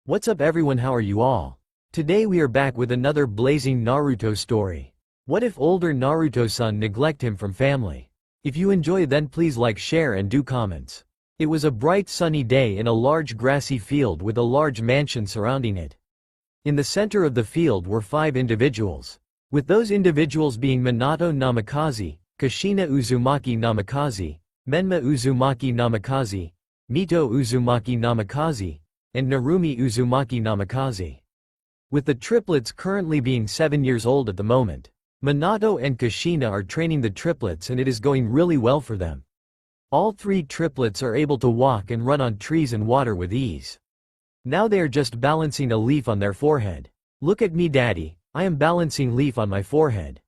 What's up everyone, how are you all? Today we are back with another blazing Naruto story. What if older Naruto-san neglect him from family? If you enjoy then please like, share and do comments. It was a bright sunny day in a large grassy field with a large mansion surrounding it. In the center of the field were 5 individuals, with those individuals being Minato Namikaze, Kushina Uzumaki Namikaze, Menma Uzumaki Namikaze, Mito Uzumaki Namikaze, and Narumi Uzumaki Namikaze. With the triplets currently being 7 years old at the moment, Minato and Kushina are training the triplets and it is going really well for them. All 3 triplets are able to walk and run on trees and water with ease. Now they are just balancing a leaf on their forehead. Look at me daddy, I am balancing leaf on my forehead.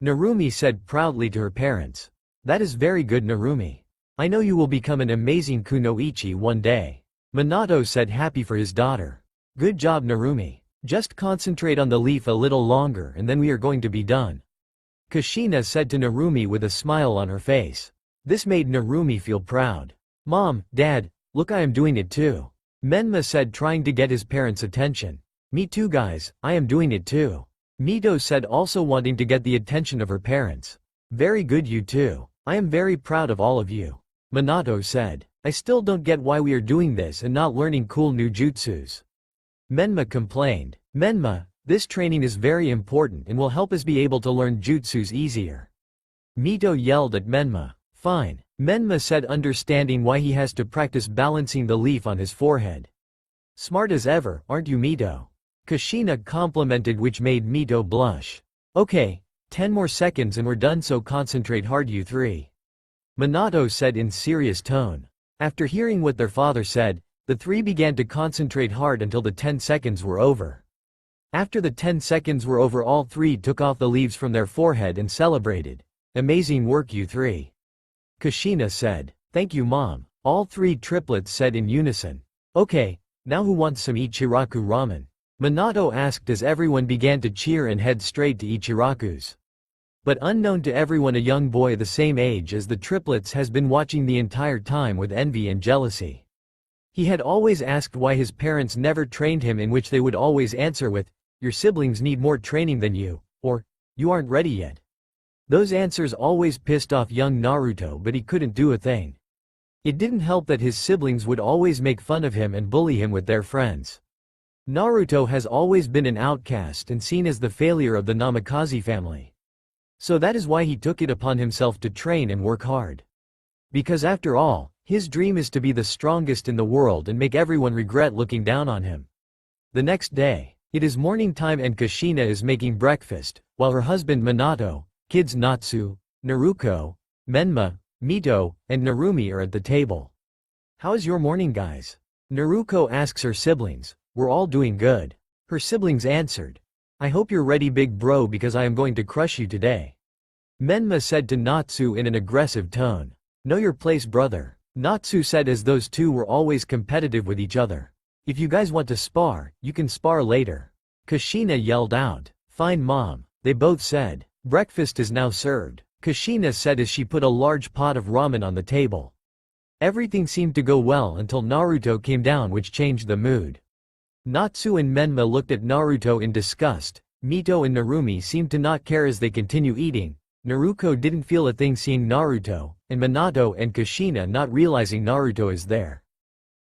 Narumi said proudly to her parents. That is very good Narumi. I know you will become an amazing kunoichi one day. Minato said happy for his daughter. Good job Narumi. Just concentrate on the leaf a little longer and then we are going to be done. Kushina said to Narumi with a smile on her face. This made Narumi feel proud. Mom, Dad, look I am doing it too. Menma said trying to get his parents' attention. Me too guys, I am doing it too. Mito said also wanting to get the attention of her parents. Very good you too. I am very proud of all of you. Minato said. I still don't get why we are doing this and not learning cool new jutsus. Menma complained. Menma, this training is very important and will help us be able to learn jutsus easier. Mito yelled at Menma. Fine. Menma said understanding why he has to practice balancing the leaf on his forehead. Smart as ever, aren't you Mito? Kushina complimented which made Mito blush. Okay, 10 more seconds and we're done so concentrate hard you 3. Minato said in serious tone. After hearing what their father said, the 3 began to concentrate hard until the 10 seconds were over. After the 10 seconds were over all 3 took off the leaves from their forehead and celebrated. Amazing work you 3. Kushina said. Thank you mom. All 3 triplets said in unison. Okay, now who wants some Ichiraku ramen? Minato asked as everyone began to cheer and head straight to Ichiraku's. But unknown to everyone a young boy the same age as the triplets has been watching the entire time with envy and jealousy. He had always asked why his parents never trained him in which they would always answer with, your siblings need more training than you, or, you aren't ready yet. Those answers always pissed off young Naruto but he couldn't do a thing. It didn't help that his siblings would always make fun of him and bully him with their friends. Naruto has always been an outcast and seen as the failure of the Namikaze family. So that is why he took it upon himself to train and work hard. Because after all, his dream is to be the strongest in the world and make everyone regret looking down on him. The next day, it is morning time and Kushina is making breakfast, while her husband Minato, kids Natsu, Naruko, Menma, Mito, and Narumi are at the table. How is your morning guys? Naruko asks her siblings. We're all doing good. Her siblings answered. I hope you're ready big bro because I am going to crush you today. Menma said to Natsu in an aggressive tone. Know your place brother. Natsu said as those 2 were always competitive with each other. If you guys want to spar, you can spar later. Kushina yelled out. Fine mom. They both said. Breakfast is now served. Kushina said as she put a large pot of ramen on the table. Everything seemed to go well until Naruto came down which changed the mood. Natsu and Menma looked at Naruto in disgust. Mito and Narumi seemed to not care as they continue eating. Naruko didn't feel a thing seeing Naruto, and Minato and Kushina not realizing Naruto is there.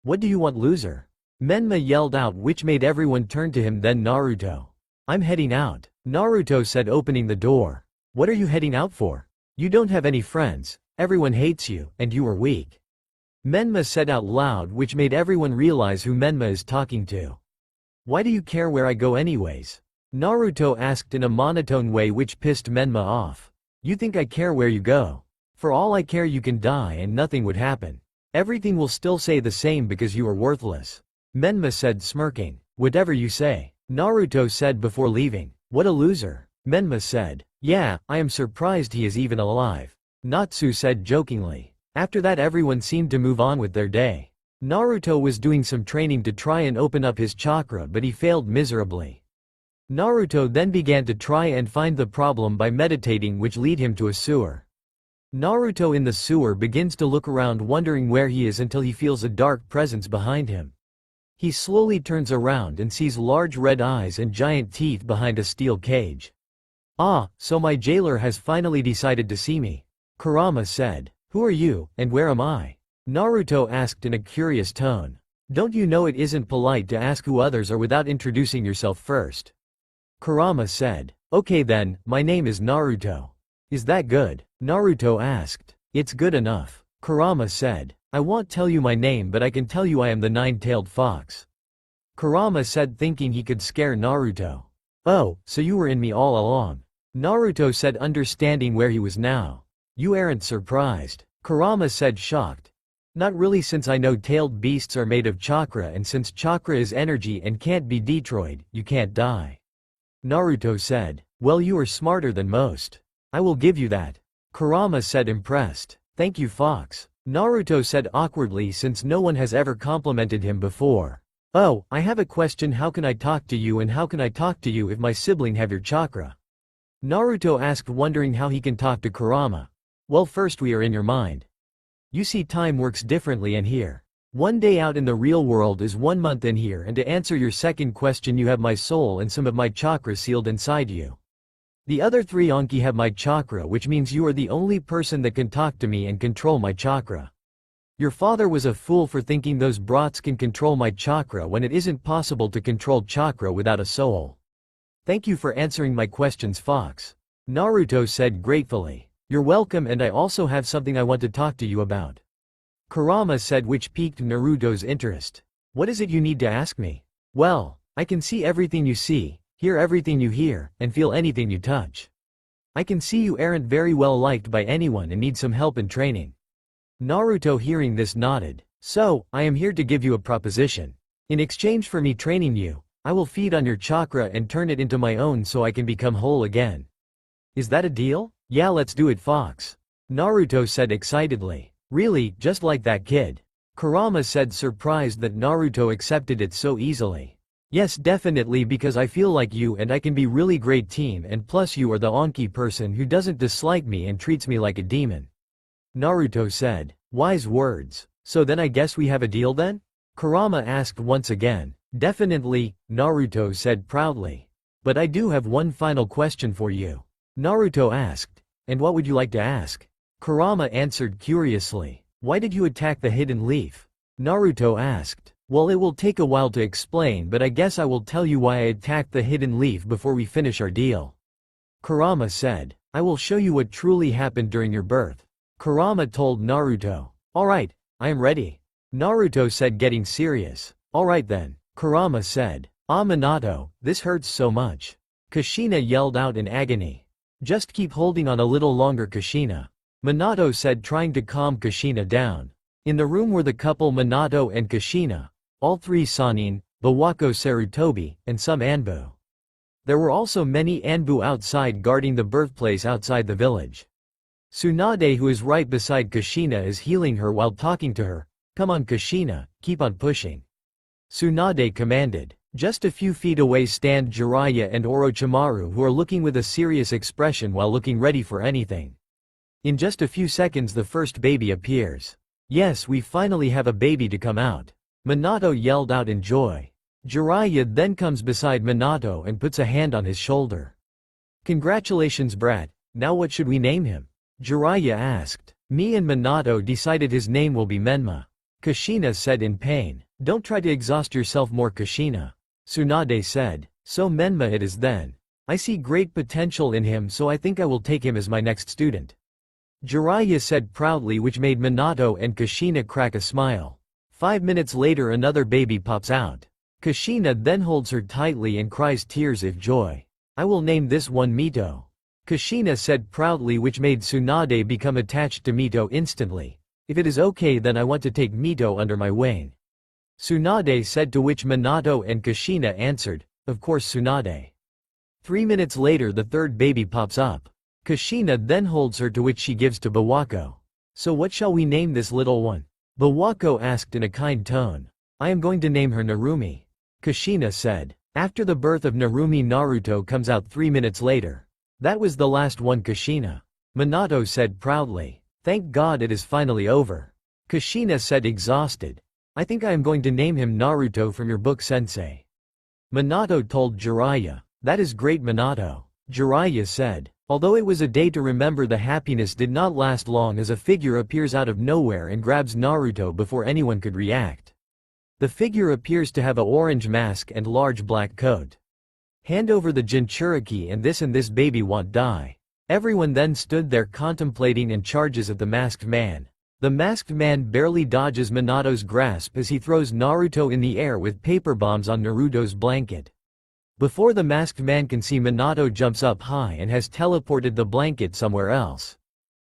What do you want loser? Menma yelled out which made everyone turn to him then Naruto. I'm heading out. Naruto said opening the door. What are you heading out for? You don't have any friends, everyone hates you, and you are weak. Menma said out loud which made everyone realize who Menma is talking to. Why do you care where I go anyways? Naruto asked in a monotone way which pissed Menma off. You think I care where you go? For all I care you can die and nothing would happen. Everything will still say the same because you are worthless. Menma said smirking. Whatever you say. Naruto said before leaving. What a loser. Menma said. Yeah, I am surprised he is even alive. Natsu said jokingly. After that everyone seemed to move on with their day. Naruto was doing some training to try and open up his chakra but he failed miserably. Naruto then began to try and find the problem by meditating which lead him to a sewer. Naruto in the sewer begins to look around wondering where he is until he feels a dark presence behind him. He slowly turns around and sees large red eyes and giant teeth behind a steel cage. Ah, so my jailer has finally decided to see me. Kurama said. Who are you, and where am I? Naruto asked in a curious tone. Don't you know it isn't polite to ask who others are without introducing yourself first? Kurama said. Okay then, my name is Naruto. Is that good? Naruto asked. It's good enough. Kurama said. I won't tell you my name, but I can tell you I am the nine-tailed fox. Kurama said, thinking he could scare Naruto. Oh, so you were in me all along. Naruto said, understanding where he was now. You aren't surprised. Kurama said, shocked. Not really, since I know tailed beasts are made of chakra, and since chakra is energy and can't be destroyed, you can't die. Naruto said. Well, you are smarter than most. I will give you that. Kurama said, impressed. Thank you, Fox. Naruto said awkwardly, since no one has ever complimented him before. Oh, I have a question. How can I talk to you, and how can I talk to you if my sibling have your chakra? Naruto asked, wondering how he can talk to Kurama. Well, first we are in your mind. You see, time works differently in here. 1 day out in the real world is 1 month in here, and to answer your second question, you have my soul and some of my chakra sealed inside you. The other 3 Anki have my chakra, which means you are the only person that can talk to me and control my chakra. Your father was a fool for thinking those brats can control my chakra when it isn't possible to control chakra without a soul. Thank you for answering my questions, Fox. Naruto said gratefully. You're welcome, and I also have something I want to talk to you about. Kurama said, which piqued Naruto's interest. What is it you need to ask me? Well, I can see everything you see, hear everything you hear, and feel anything you touch. I can see you aren't very well liked by anyone and need some help in training. Naruto, hearing this, nodded. So, I am here to give you a proposition. In exchange for me training you, I will feed on your chakra and turn it into my own so I can become whole again. Is that a deal? Yeah, let's do it, Fox. Naruto said excitedly. Really, just like that kid? Kurama said, surprised that Naruto accepted it so easily. Yes, definitely, because I feel like you and I can be really great team, and plus you are the Anki person who doesn't dislike me and treats me like a demon. Naruto said. Wise words. So then I guess we have a deal then? Kurama asked once again. Definitely, Naruto said proudly. But I do have one final question for you. Naruto asked. And what would you like to ask? Kurama answered curiously. Why did you attack the hidden leaf? Naruto asked. Well, it will take a while to explain, but I guess I will tell you why I attacked the hidden leaf before we finish our deal. Kurama said. I will show you what truly happened during your birth. Kurama told Naruto. Alright, I am ready. Naruto said, getting serious. Alright then. Kurama said. Ah, Minato, this hurts so much. Kushina yelled out in agony. Just keep holding on a little longer, Kushina. Minato said, trying to calm Kushina down. In the room were the couple Minato and Kushina, all 3 Sannin, Bawako Sarutobi, and some Anbu. There were also many Anbu outside guarding the birthplace outside the village. Tsunade, who is right beside Kushina, is healing her while talking to her. Come on, Kushina, keep on pushing. Tsunade commanded. Just a few feet away stand Jiraiya and Orochimaru, who are looking with a serious expression while looking ready for anything. In just a few seconds the first baby appears. Yes, we finally have a baby to come out. Minato yelled out in joy. Jiraiya then comes beside Minato and puts a hand on his shoulder. Congratulations, brat. Now what should we name him? Jiraiya asked. Me and Minato decided his name will be Menma. Kushina said in pain. Don't try to exhaust yourself more, Kushina. Tsunade said. So Menma it is then. I see great potential in him, so I think I will take him as my next student. Jiraiya said proudly, which made Minato and Kushina crack a smile. 5 minutes later another baby pops out. Kushina then holds her tightly and cries tears of joy. I will name this one Mito. Kushina said proudly, which made Tsunade become attached to Mito instantly. If it is okay, then I want to take Mito under my wing. Tsunade said, to which Minato and Kushina answered, of course, Tsunade. 3 minutes later the third baby pops up. Kushina then holds her, to which she gives to Bawako. So what shall we name this little one? Bawako asked in a kind tone. I am going to name her Narumi. Kushina said. After the birth of Narumi, Naruto comes out 3 minutes later. That was the last one, Kushina. Minato said proudly. Thank God it is finally over. Kushina said, exhausted. I think I am going to name him Naruto from your book, sensei. Minato told Jiraiya. That is great, Minato. Jiraiya said. Although it was a day to remember, the happiness did not last long as a figure appears out of nowhere and grabs Naruto before anyone could react. The figure appears to have a orange mask and large black coat. Hand over the Jinchuriki and this baby won't die. Everyone then stood there contemplating and charges at the masked man. The masked man barely dodges Minato's grasp as he throws Naruto in the air with paper bombs on Naruto's blanket. Before the masked man can see, Minato jumps up high and has teleported the blanket somewhere else.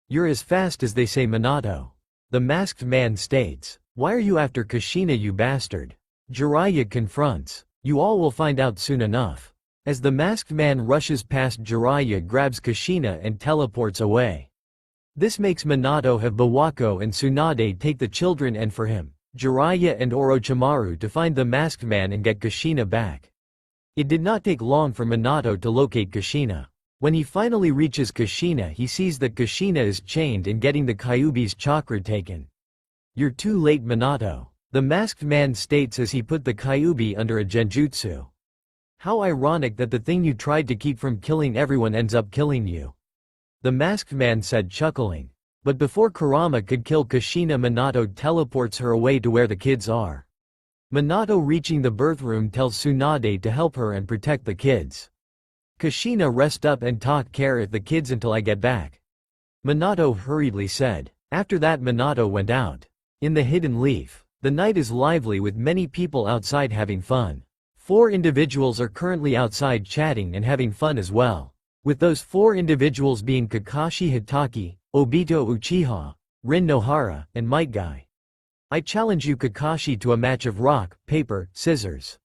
You're as fast as they say, Minato. The masked man states. Why are you after Kushina, you bastard? Jiraiya confronts. You all will find out soon enough. As the masked man rushes past, Jiraiya grabs Kushina and teleports away. This makes Minato have Bawako and Tsunade take the children, and for him, Jiraiya and Orochimaru to find the masked man and get Kushina back. It did not take long for Minato to locate Kushina. When he finally reaches Kushina, he sees that Kushina is chained and getting the Kyuubi's chakra taken. You're too late, Minato. The masked man states as he put the Kyuubi under a genjutsu. How ironic that the thing you tried to keep from killing everyone ends up killing you. The masked man said, chuckling. But before Kurama could kill Kushina, Minato teleports her away to where the kids are. Minato, reaching the birth room, tells Tsunade to help her and protect the kids. Kushina, rest up and take care of the kids until I get back. Minato hurriedly said. After that, Minato went out. In the hidden leaf. The night is lively with many people outside having fun. 4 individuals are currently outside chatting and having fun as well. With those 4 individuals being Kakashi Hitaki, Obito Uchiha, Rin Nohara, and Might Guy. I challenge you, Kakashi, to a match of rock, paper, scissors.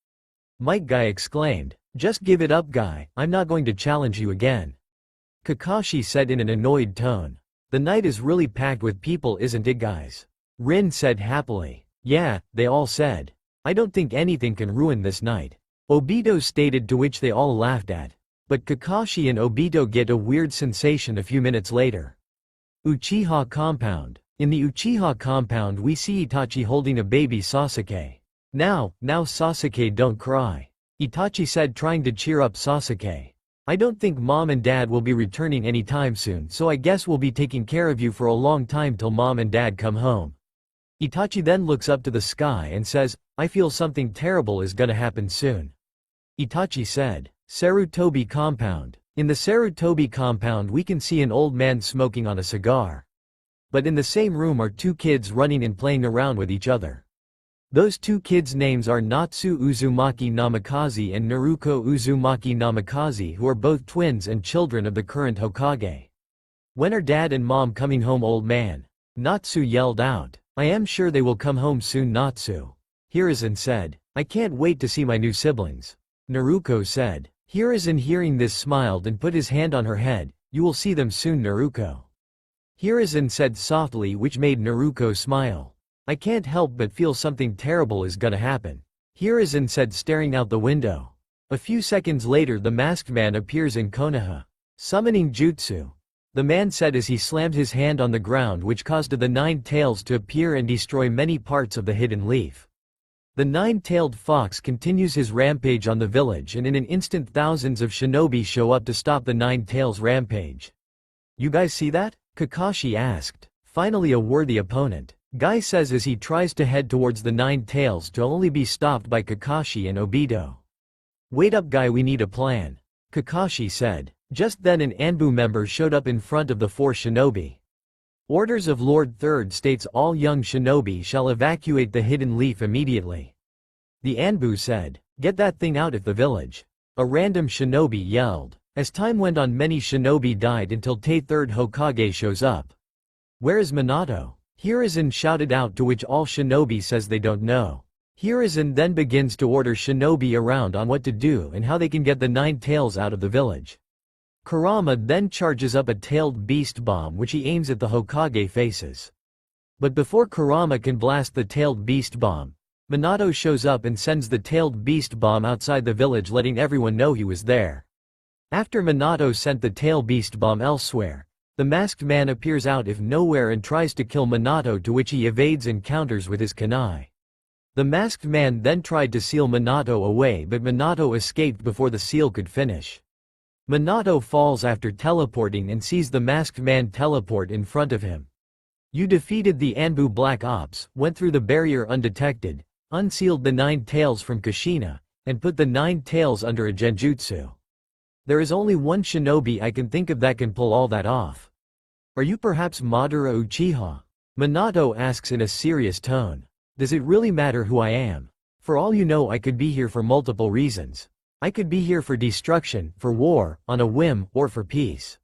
Might Guy exclaimed. Just give it up, Guy, I'm not going to challenge you again. Kakashi said in an annoyed tone. The night is really packed with people, isn't it, guys? Rin said happily. Yeah, they all said. I don't think anything can ruin this night. Obito stated, to which they all laughed at. But Kakashi and Obito get a weird sensation a few minutes later. Uchiha compound. In the Uchiha compound we see Itachi holding a baby Sasuke. Now Sasuke, don't cry. Itachi said, trying to cheer up Sasuke. I don't think mom and dad will be returning anytime soon, so I guess we'll be taking care of you for a long time till mom and dad come home. Itachi then looks up to the sky and says, I feel something terrible is gonna happen soon. Itachi said. Sarutobi compound. In the Sarutobi compound we can see an old man smoking on a cigar. But in the same room are 2 kids running and playing around with each other. Those 2 kids' names are Natsu Uzumaki Namikaze and Naruko Uzumaki Namikaze, who are both twins and children of the current Hokage. When are dad and mom coming home, old man? Natsu yelled out. I am sure they will come home soon, Natsu. Hiruzen said. I can't wait to see my new siblings. Naruko said. Hiruzen, hearing this, smiled and put his hand on her head. You will see them soon, Naruko. Hiruzen said softly, which made Naruko smile. I can't help but feel something terrible is gonna happen. Hiruzen said, staring out the window. A few seconds later the masked man appears in Konoha. Summoning jutsu. The man said as he slammed his hand on the ground, which caused the 9 tails to appear and destroy many parts of the hidden leaf. The 9-tailed fox continues his rampage on the village, and in an instant thousands of shinobi show up to stop the 9 tails rampage. You guys see that? Kakashi asked. Finally a worthy opponent. Guy says as he tries to head towards the 9 tails, to only be stopped by Kakashi and Obito. Wait up, Guy, we need a plan. Kakashi said. Just then an Anbu member showed up in front of the 4 shinobi. Orders of Lord Third states all young shinobi shall evacuate the hidden leaf immediately. The Anbu said. Get that thing out of the village. A random shinobi yelled. As time went on many shinobi died until Third Hokage shows up. Where is Minato? Hiruzen shouted out, to which all shinobi says they don't know. Hiruzen then begins to order shinobi around on what to do and how they can get the 9 tails out of the village. Kurama then charges up a tailed beast bomb which he aims at the Hokage faces. But before Kurama can blast the tailed beast bomb, Minato shows up and sends the tailed beast bomb outside the village, letting everyone know he was there. After Minato sent the tail beast bomb elsewhere, the masked man appears out of nowhere and tries to kill Minato, to which he evades and counters with his kunai. The masked man then tried to seal Minato away, but Minato escaped before the seal could finish. Minato falls after teleporting and sees the masked man teleport in front of him. You defeated the Anbu Black Ops, went through the barrier undetected, unsealed the 9 tails from Kushina, and put the 9 tails under a genjutsu. There is only one shinobi I can think of that can pull all that off. Are you perhaps Madara Uchiha? Minato asks in a serious tone. Does it really matter who I am? For all you know, I could be here for multiple reasons. I could be here for destruction, for war, on a whim, or for peace.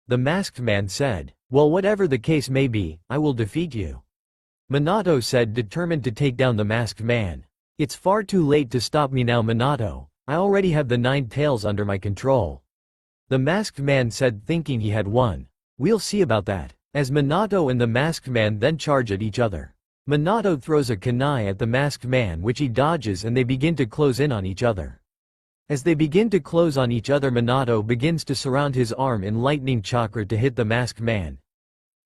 The masked man said, well, whatever the case may be, I will defeat you. Minato said, determined to take down the masked man. It's far too late to stop me now, Minato. I already have the 9 tails under my control. The masked man said, thinking he had won. We'll see about that. As Minato and the masked man then charge at each other. Minato throws a kunai at the masked man, which he dodges, and they begin to close in on each other. As they begin to close on each other, Minato begins to surround his arm in lightning chakra to hit the masked man.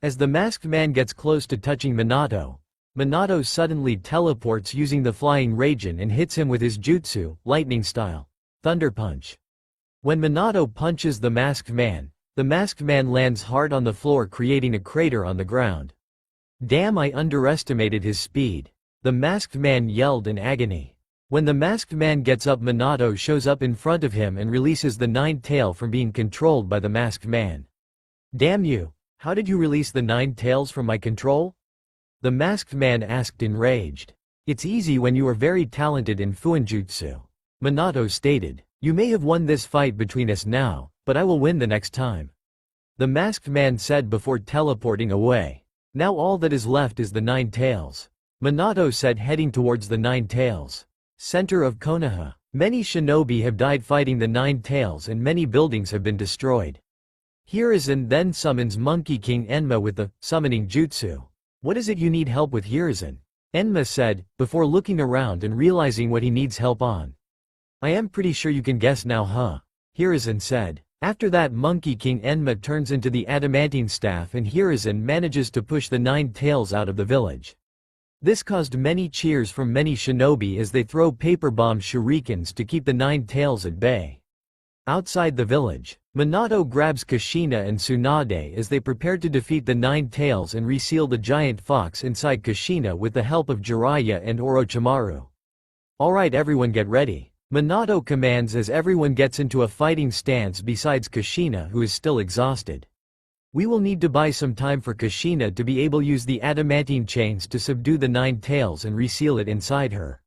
As the masked man gets close to touching Minato, Minato suddenly teleports using the flying Raijin and hits him with his jutsu, lightning style, Thunder Punch. When Minato punches the masked man lands hard on the floor, creating a crater on the ground. Damn, I underestimated his speed. The masked man yelled in agony. When the masked man gets up, Minato shows up in front of him and releases the 9 tail from being controlled by the masked man. Damn you! How did you release the 9 tails from my control? The masked man asked, enraged. It's easy when you are very talented in Fuinjutsu. Minato stated. You may have won this fight between us now, but I will win the next time. The masked man said before teleporting away. Now all that is left is the 9 tails. Minato said, heading towards the 9 tails. Center of Konoha. Many shinobi have died fighting the 9 tails and many buildings have been destroyed. Hiruzen then summons Monkey King Enma with the summoning jutsu. What is it you need help with, Hiruzen? Enma said, before looking around and realizing what he needs help on. I am pretty sure you can guess now, huh? Hiruzen said. After that, Monkey King Enma turns into the adamantine staff and Hiruzen manages to push the 9 tails out of the village. This caused many cheers from many shinobi as they throw paper bomb shurikens to keep the 9 tails at bay. Outside the village, Minato grabs Kushina and Tsunade as they prepare to defeat the 9 tails and reseal the giant fox inside Kushina with the help of Jiraiya and Orochimaru. Alright, everyone, get ready. Minato commands as everyone gets into a fighting stance besides Kushina, who is still exhausted. We will need to buy some time for Kushina to be able to use the adamantine chains to subdue the 9 tails and reseal it inside her.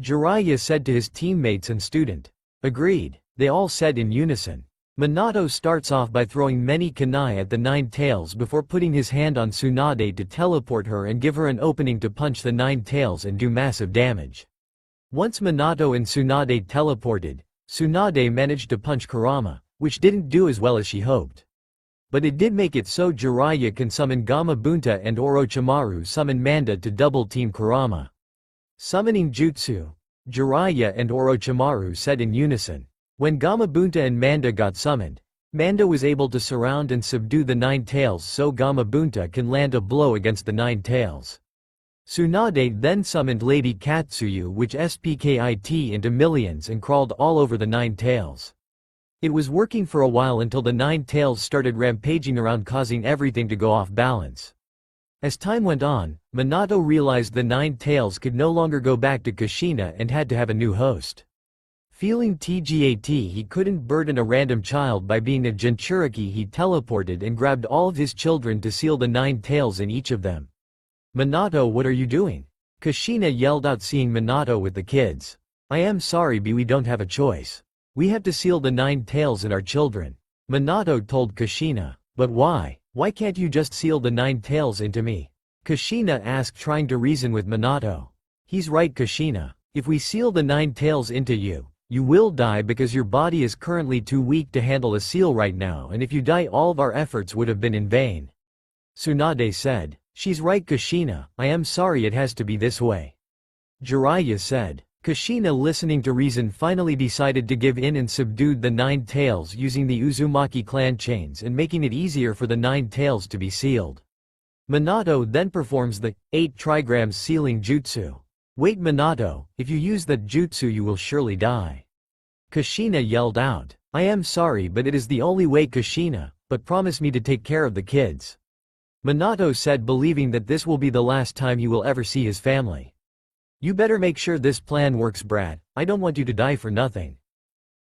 Jiraiya said to his teammates and student. Agreed, they all said in unison. Minato starts off by throwing many kunai at the 9 tails before putting his hand on Tsunade to teleport her and give her an opening to punch the 9 tails and do massive damage. Once Minato and Tsunade teleported, Tsunade managed to punch Kurama, which didn't do as well as she hoped. But it did make it so Jiraiya can summon Gamabunta and Orochimaru summon Manda to double-team Kurama. Summoning Jutsu. Jiraiya and Orochimaru said in unison. When Gamabunta and Manda got summoned, Manda was able to surround and subdue the 9 tails so Gamabunta can land a blow against the 9 tails. Tsunade then summoned Lady Katsuyu, which SPKIT into millions and crawled all over the 9 tails. It was working for a while until the 9 tails started rampaging around, causing everything to go off balance. As time went on, Minato realized the 9 tails could no longer go back to Kushina and had to have a new host. Feeling TGAT he couldn't burden a random child by being a Jinchuriki, he teleported and grabbed all of his children to seal the 9 tails in each of them. Minato, what are you doing? Kushina yelled out, seeing Minato with the kids. I am sorry, but we don't have a choice. We have to seal the 9 tails in our children. Minato told Kushina. But why? Why can't you just seal the 9 tails into me? Kushina asked, trying to reason with Minato. He's right, Kushina. If we seal the 9 tails into you, you will die because your body is currently too weak to handle a seal right now, and if you die all of our efforts would have been in vain. Tsunade said. She's right, Kushina. I am sorry it has to be this way. Jiraiya said. Kushina, listening to reason, finally decided to give in and subdued the 9 tails using the Uzumaki clan chains and making it easier for the 9 tails to be sealed. Minato then performs the 8 trigrams sealing jutsu. Wait Minato, if you use that jutsu you will surely die. Kushina yelled out. I am sorry but it is the only way Kushina, but promise me to take care of the kids. Minato said believing that this will be the last time he will ever see his family. You better make sure this plan works brat, I don't want you to die for nothing.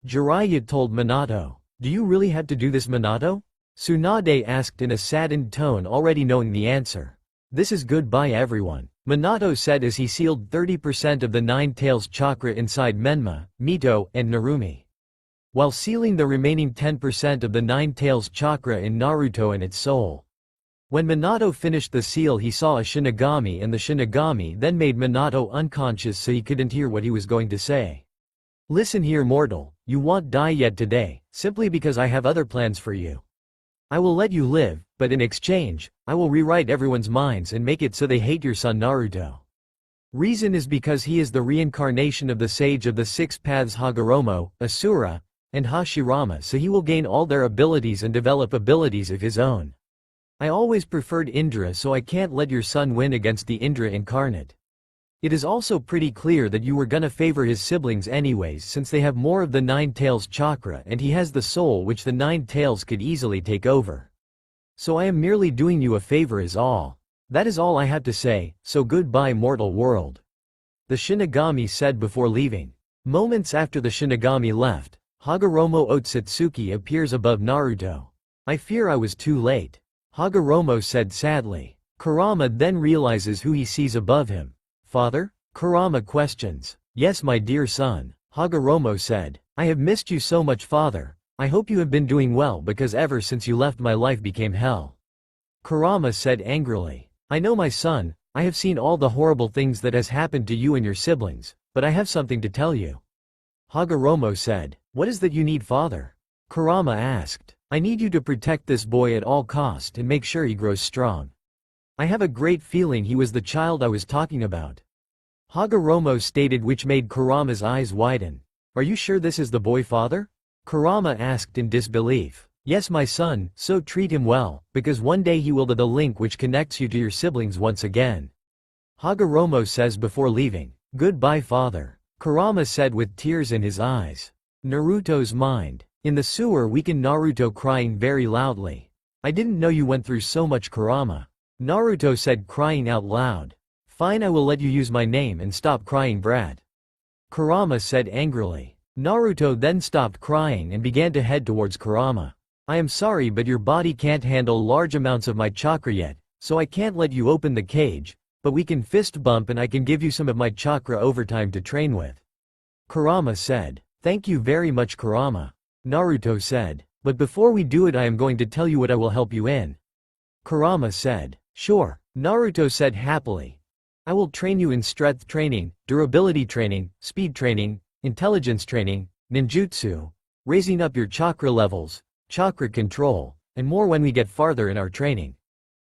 Jiraiya told Minato. Do you really have to do this Minato? Tsunade asked in a saddened tone already knowing the answer. This is goodbye everyone, Minato said as he sealed 30% of the Nine Tails chakra inside Menma, Mito, and Narumi. While sealing the remaining 10% of the Nine Tails chakra in Naruto and its soul. When Minato finished the seal he saw a Shinigami and the Shinigami then made Minato unconscious so he couldn't hear what he was going to say. Listen here mortal, you won't die yet today, simply because I have other plans for you. I will let you live, but in exchange, I will rewrite everyone's minds and make it so they hate your son Naruto. Reason is because he is the reincarnation of the sage of the six paths Hagoromo, Asura, and Hashirama so he will gain all their abilities and develop abilities of his own. I always preferred Indra so I can't let your son win against the Indra incarnate. It is also pretty clear that you were gonna favor his siblings anyways since they have more of the Nine Tails chakra and he has the soul which the Nine Tails could easily take over. So I am merely doing you a favor is all. That is all I have to say, so goodbye mortal world. The Shinigami said before leaving. Moments after the Shinigami left, Hagoromo Otsutsuki appears above Naruto. I fear I was too late. Hagoromo said sadly. Kurama then realizes who he sees above him. Father? Kurama questions. Yes my dear son, Hagoromo said. I have missed you so much father. I hope you have been doing well because ever since you left my life became hell. Kurama said angrily. I know my son, I have seen all the horrible things that has happened to you and your siblings, but I have something to tell you. Hagoromo said. What is that you need father? Kurama asked. I need you to protect this boy at all cost and make sure he grows strong. I have a great feeling he was the child I was talking about. Hagoromo stated which made Kurama's eyes widen. Are you sure this is the boy father? Kurama asked in disbelief. Yes my son, so treat him well, because one day he will be the link which connects you to your siblings once again. Hagoromo says before leaving. Goodbye father. Kurama said with tears in his eyes. Naruto's mind. In the sewer weakened Naruto crying very loudly. I didn't know you went through so much Kurama. Naruto said crying out loud. Fine I will let you use my name and stop crying brat. Kurama said angrily. Naruto then stopped crying and began to head towards Kurama. I am sorry but your body can't handle large amounts of my chakra yet, so I can't let you open the cage, but we can fist bump and I can give you some of my chakra overtime to train with. Kurama said. Thank you very much Kurama. Naruto said. But before we do it I am going to tell you what I will help you in. Kurama said. Sure, Naruto said happily. I will train you in strength training, durability training, speed training, intelligence training, ninjutsu, raising up your chakra levels, chakra control, and more when we get farther in our training.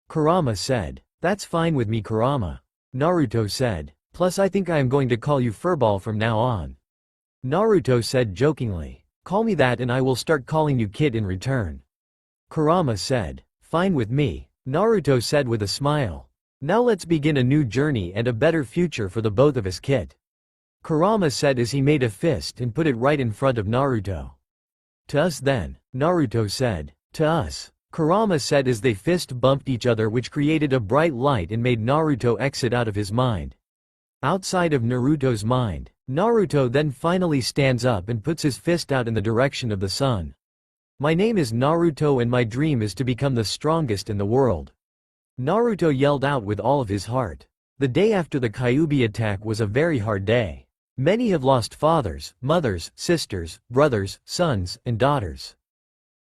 Kurama said. That's fine with me Kurama. Naruto said. Plus I think I am going to call you Furball from now on. Naruto said jokingly. Call me that and I will start calling you kid in return. Kurama said. Fine with me. Naruto said with a smile. Now let's begin a new journey and a better future for the both of us kid. Kurama said as he made a fist and put it right in front of Naruto. To us then, Naruto said. To us. Kurama said as they fist bumped each other which created a bright light and made Naruto exit out of his mind. Outside of Naruto's mind, Naruto then finally stands up and puts his fist out in the direction of the sun. My name is Naruto and my dream is to become the strongest in the world. Naruto yelled out with all of his heart. The day after the Kyuubi attack was a very hard day. Many have lost fathers, mothers, sisters, brothers, sons, and daughters.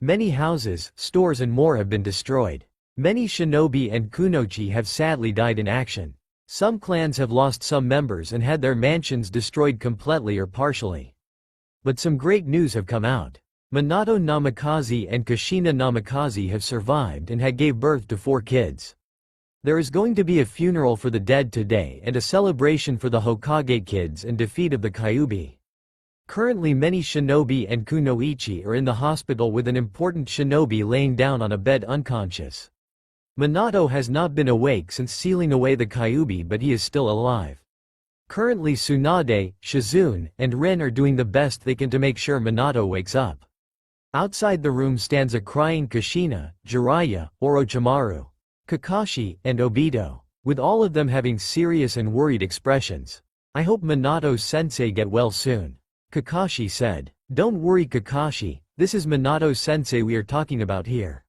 Many houses, stores and more have been destroyed. Many shinobi and kunoichi have sadly died in action. Some clans have lost some members and had their mansions destroyed completely or partially. But some great news have come out. Minato Namikaze and Kushina Namikaze have survived and had gave birth to 4 kids. There is going to be a funeral for the dead today and a celebration for the Hokage kids and defeat of the Kyuubi. Currently many shinobi and kunoichi are in the hospital with an important shinobi laying down on a bed unconscious. Minato has not been awake since sealing away the Kyuubi but he is still alive. Currently Tsunade, Shizune, and Rin are doing the best they can to make sure Minato wakes up. Outside the room stands a crying Kushina, Jiraiya, Orochimaru, Kakashi, and Obito, with all of them having serious and worried expressions. "I hope Minato-sensei get well soon," Kakashi said. "Don't worry Kakashi, this is Minato-sensei we are talking about here.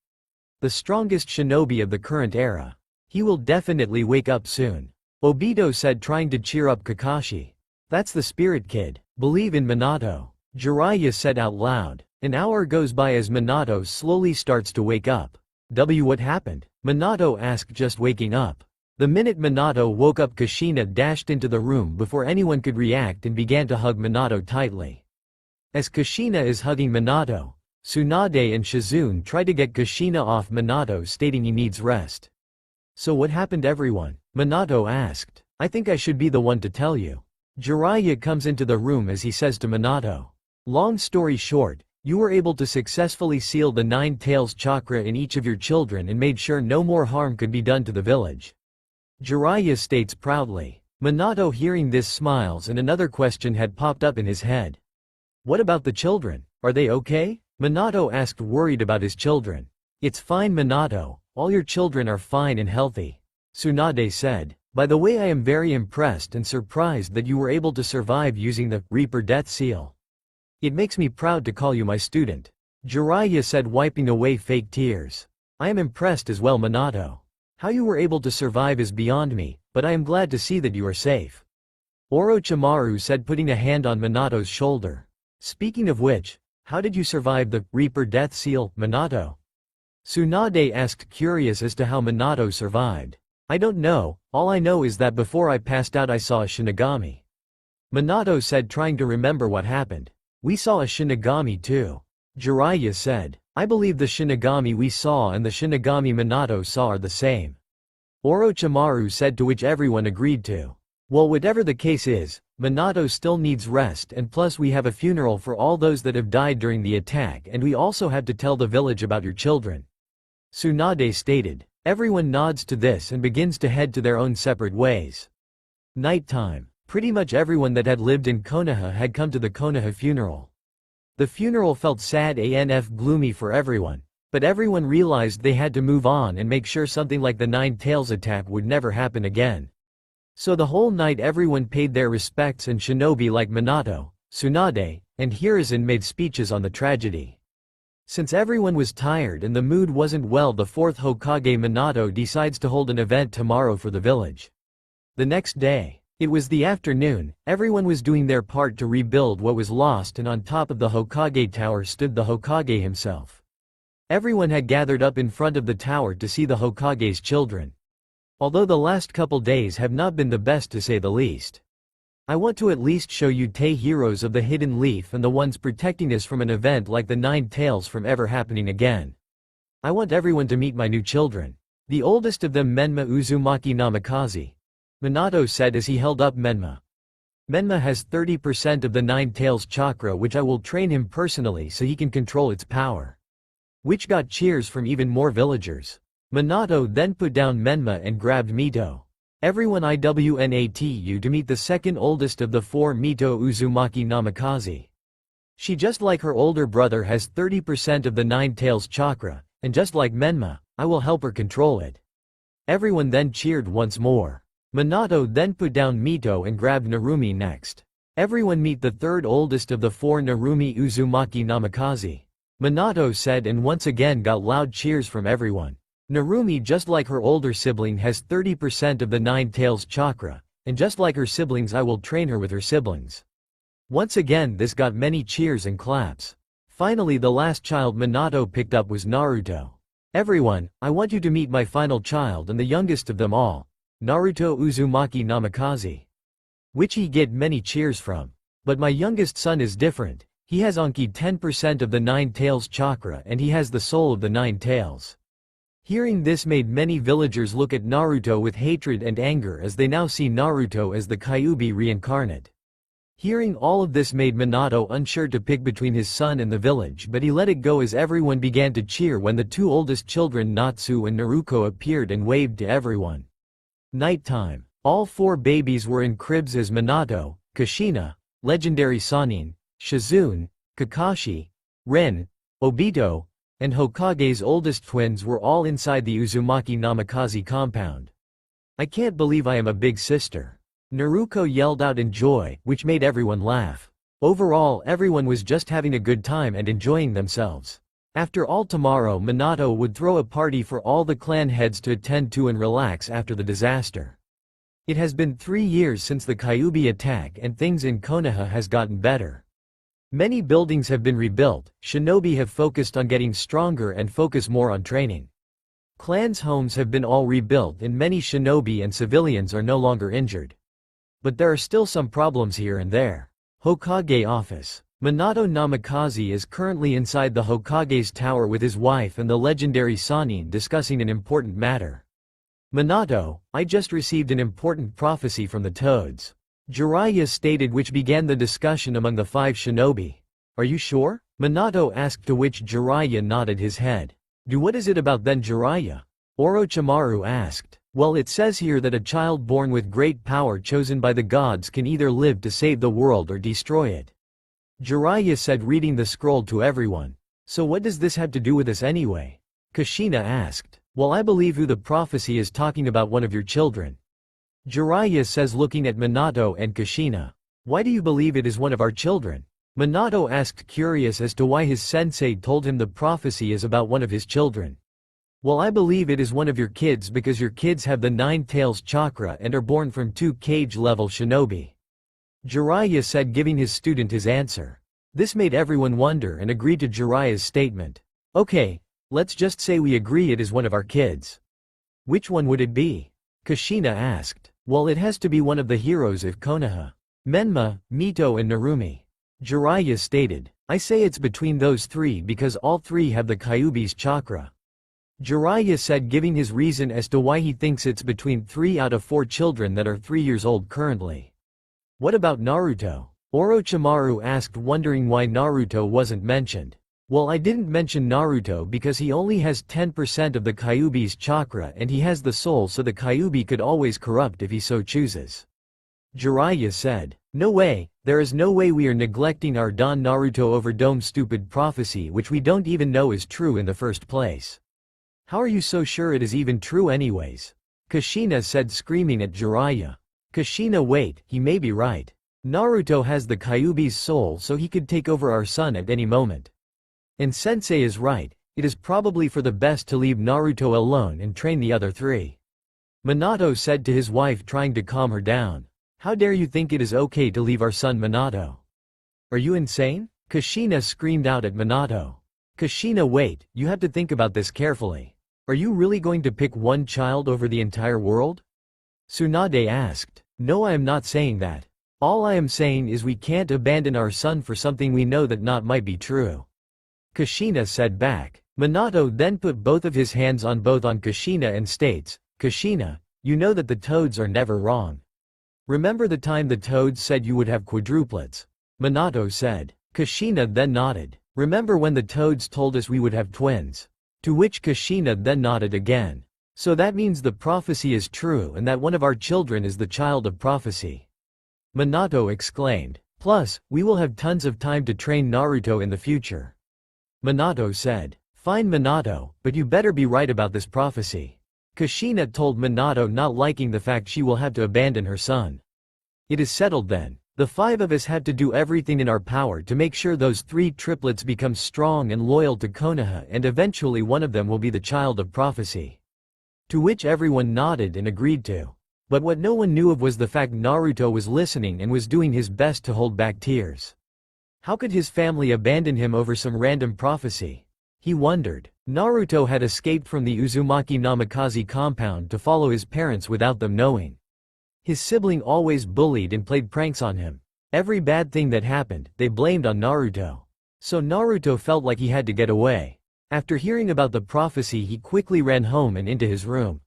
The strongest shinobi of the current era. He will definitely wake up soon," Obito said, trying to cheer up Kakashi. "That's the spirit, kid. Believe in Minato," Jiraiya said out loud. An hour goes by as Minato slowly starts to wake up. What happened?" Minato asked, just waking up. The minute Minato woke up, Kushina dashed into the room before anyone could react and began to hug Minato tightly. As Kushina is hugging Minato, Tsunade and Shizune try to get Kushina off Minato, stating he needs rest. "So what happened everyone?" Minato asked. "I think I should be the one to tell you." Jiraiya comes into the room as he says to Minato. "Long story short, you were able to successfully seal the Nine Tails chakra in each of your children and made sure no more harm could be done to the village," Jiraiya states proudly. Minato, hearing this, smiles, and another question had popped up in his head. "What about the children? Are they okay?" Minato asked, worried about his children. "It's fine Minato, all your children are fine and healthy," Tsunade said. "By the way, I am very impressed and surprised that you were able to survive using the Reaper Death Seal. It makes me proud to call you my student," Jiraiya said, wiping away fake tears. "I am impressed as well Minato. How you were able to survive is beyond me, but I am glad to see that you are safe," Orochimaru said, putting a hand on Minato's shoulder. "Speaking of which, how did you survive the Reaper Death Seal, Minato?" Tsunade asked, curious as to how Minato survived. "I don't know, all I know is that before I passed out I saw a Shinigami," Minato said, trying to remember what happened. "We saw a Shinigami too," Jiraiya said. "I believe the Shinigami we saw and the Shinigami Minato saw are the same," Orochimaru said, to which everyone agreed to. "Well, whatever the case is, Minato still needs rest, and plus we have a funeral for all those that have died during the attack, and we also have to tell the village about your children," Tsunade stated. Everyone nods to this and begins to head to their own separate ways. Nighttime. Pretty much everyone that had lived in Konoha had come to the Konoha funeral. The funeral felt sad and gloomy for everyone, but everyone realized they had to move on and make sure something like the Nine Tails attack would never happen again. So the whole night everyone paid their respects, and shinobi like Minato, Tsunade, and Hiruzen made speeches on the tragedy. Since everyone was tired and the mood wasn't well, the fourth Hokage Minato decides to hold an event tomorrow for the village. The next day, it was the afternoon, everyone was doing their part to rebuild what was lost, and on top of the Hokage tower stood the Hokage himself. Everyone had gathered up in front of the tower to see the Hokage's children. Although the last couple days have not been the best to say the least. "I want to at least show you heroes of the Hidden Leaf and the ones protecting us from an event like the Nine Tails from ever happening again. I want everyone to meet my new children. The oldest of them, Menma Uzumaki Namikaze," Minato said as he held up Menma. "Menma has 30% of the Nine Tails chakra, which I will train him personally so he can control its power," which got cheers from even more villagers. Minato then put down Menma and grabbed Mito. Everyone IWNATU to meet the second oldest of the four, Mito Uzumaki Namikaze. She, just like her older brother, has 30% of the Nine Tails chakra, and just like Menma, I will help her control it. Everyone then cheered once more. Minato then put down Mito and grabbed Narumi next. "Everyone meet the third oldest of the four, Narumi Uzumaki Namikaze," Minato said, and once again got loud cheers from everyone. Narumi, just like her older sibling, has 30% of the Nine Tails chakra, and just like her siblings, I will train her with her siblings. Once again this got many cheers and claps. Finally, the last child Minato picked up was Naruto. "Everyone, I want you to meet my final child and the youngest of them all, Naruto Uzumaki Namikaze," which he get many cheers from. "But my youngest son is different. He has Anki 10% of the Nine Tails chakra, and he has the soul of the Nine Tails." Hearing this made many villagers look at Naruto with hatred and anger, as they now see Naruto as the Kyuubi reincarnate. Hearing all of this made Minato unsure to pick between his son and the village, but he let it go as everyone began to cheer when the two oldest children, Natsu and Naruko, appeared and waved to everyone. Nighttime. All 4 babies were in cribs as Minato, Kushina, legendary Sannin, Shizune, Kakashi, Rin, Obito, and Hokage's oldest twins were all inside the Uzumaki Namikaze compound. "I can't believe I am a big sister," Naruto yelled out in joy, which made everyone laugh. Overall, everyone was just having a good time and enjoying themselves. After all, tomorrow Minato would throw a party for all the clan heads to attend to and relax after the disaster. It has been 3 years since the Kyuubi attack and things in Konoha has gotten better. Many buildings have been rebuilt, shinobi have focused on getting stronger and focus more on training. Clans' homes have been all rebuilt and many shinobi and civilians are no longer injured. But there are still some problems here and there. Hokage office. Minato Namikaze is currently inside the Hokage's tower with his wife and the legendary Sannin discussing an important matter. "Minato, I just received an important prophecy from the Toads," Jiraiya stated, which began the discussion among the 5 shinobi. "Are you sure?" Minato asked, to which Jiraiya nodded his head. What is it about then, Jiraiya?" Orochimaru asked. "Well, it says here that a child born with great power chosen by the gods can either live to save the world or destroy it," Jiraiya said, reading the scroll to everyone. "So what does this have to do with us anyway?" Kushina asked. "Well, I believe who the prophecy is talking about, one of your children," Jiraiya says, looking at Minato and Kushina. "Why do you believe it is one of our children?" Minato asked, curious as to why his sensei told him the prophecy is about one of his children. "Well, I believe it is one of your kids because your kids have the 9 tails chakra and are born from 2 cage-level shinobi," Jiraiya said, giving his student his answer. This made everyone wonder and agree to Jiraiya's statement. "Okay, let's just say we agree it is one of our kids. Which one would it be?" Kushina asked. "Well, it has to be one of the heroes of Konoha. Menma, Mito and Narumi," Jiraiya stated. "I say it's between those 3 because all 3 have the Kyuubi's chakra," Jiraiya said, giving his reason as to why he thinks it's between 3 out of 4 children that are 3 years old currently. "What about Naruto?" Orochimaru asked, wondering why Naruto wasn't mentioned. "Well, I didn't mention Naruto because he only has 10% of the Kyuubi's chakra and he has the soul, so the Kyuubi could always corrupt if he so chooses," Jiraiya said. "No way, there is no way we are neglecting our Don Naruto over Dome's stupid prophecy, which we don't even know is true in the first place. How are you so sure it is even true anyways?" Kushina said, screaming at Jiraiya. "Kushina, wait, he may be right. Naruto has the Kyuubi's soul, so he could take over our son at any moment. And Sensei is right, it is probably for the best to leave Naruto alone and train the other 3. Minato said to his wife, trying to calm her down. "How dare you think it is okay to leave our son Minato? Are you insane?" Kushina screamed out at Minato. "Kushina, wait, you have to think about this carefully. Are you really going to pick one child over the entire world?" Tsunade asked. "No, I am not saying that. All I am saying is we can't abandon our son for something we know that not might be true," Kushina said back. Minato then put both of his hands on Kushina and states, "Kushina, you know that the Toads are never wrong. Remember the time the Toads said you would have quadruplets?" Minato said. Kushina then nodded. "Remember when the Toads told us we would have twins?" To which Kushina then nodded again. "So that means the prophecy is true and that one of our children is the child of prophecy," Minato exclaimed. "Plus, we will have tons of time to train Naruto in the future," Minato said. "Fine, Minato, but you better be right about this prophecy," Kushina told Minato, not liking the fact she will have to abandon her son. "It is settled then. The 5 of us have to do everything in our power to make sure those 3 triplets become strong and loyal to Konoha, and eventually one of them will be the child of prophecy." To which everyone nodded and agreed to. But what no one knew of was the fact Naruto was listening and was doing his best to hold back tears. How could his family abandon him over some random prophecy? He wondered. Naruto had escaped from the Uzumaki Namikaze compound to follow his parents without them knowing. His sibling always bullied and played pranks on him. Every bad thing that happened, they blamed on Naruto. So Naruto felt like he had to get away. After hearing about the prophecy, he quickly ran home and into his room.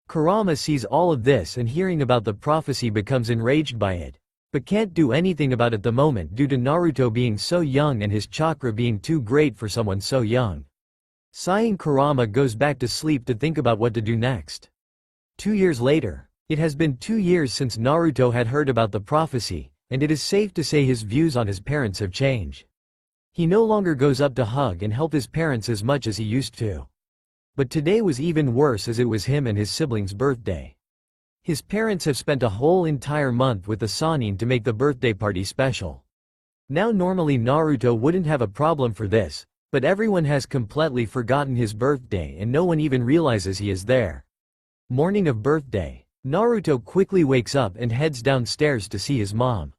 Kurama sees all of this and hearing about the prophecy becomes enraged by it, but can't do anything about it the moment due to Naruto being so young and his chakra being too great for someone so young. Sighing, Kurama goes back to sleep to think about what to do next. 2 years later, It has been 2 years since Naruto had heard about the prophecy, and it is safe to say his views on his parents have changed. He no longer goes up to hug and help his parents as much as he used to. But today was even worse as it was him and his siblings' birthday. His parents have spent a whole entire month with the Sannin to make the birthday party special. Now normally Naruto wouldn't have a problem for this, but everyone has completely forgotten his birthday and no one even realizes he is there. Morning of birthday, Naruto quickly wakes up and heads downstairs to see his mom.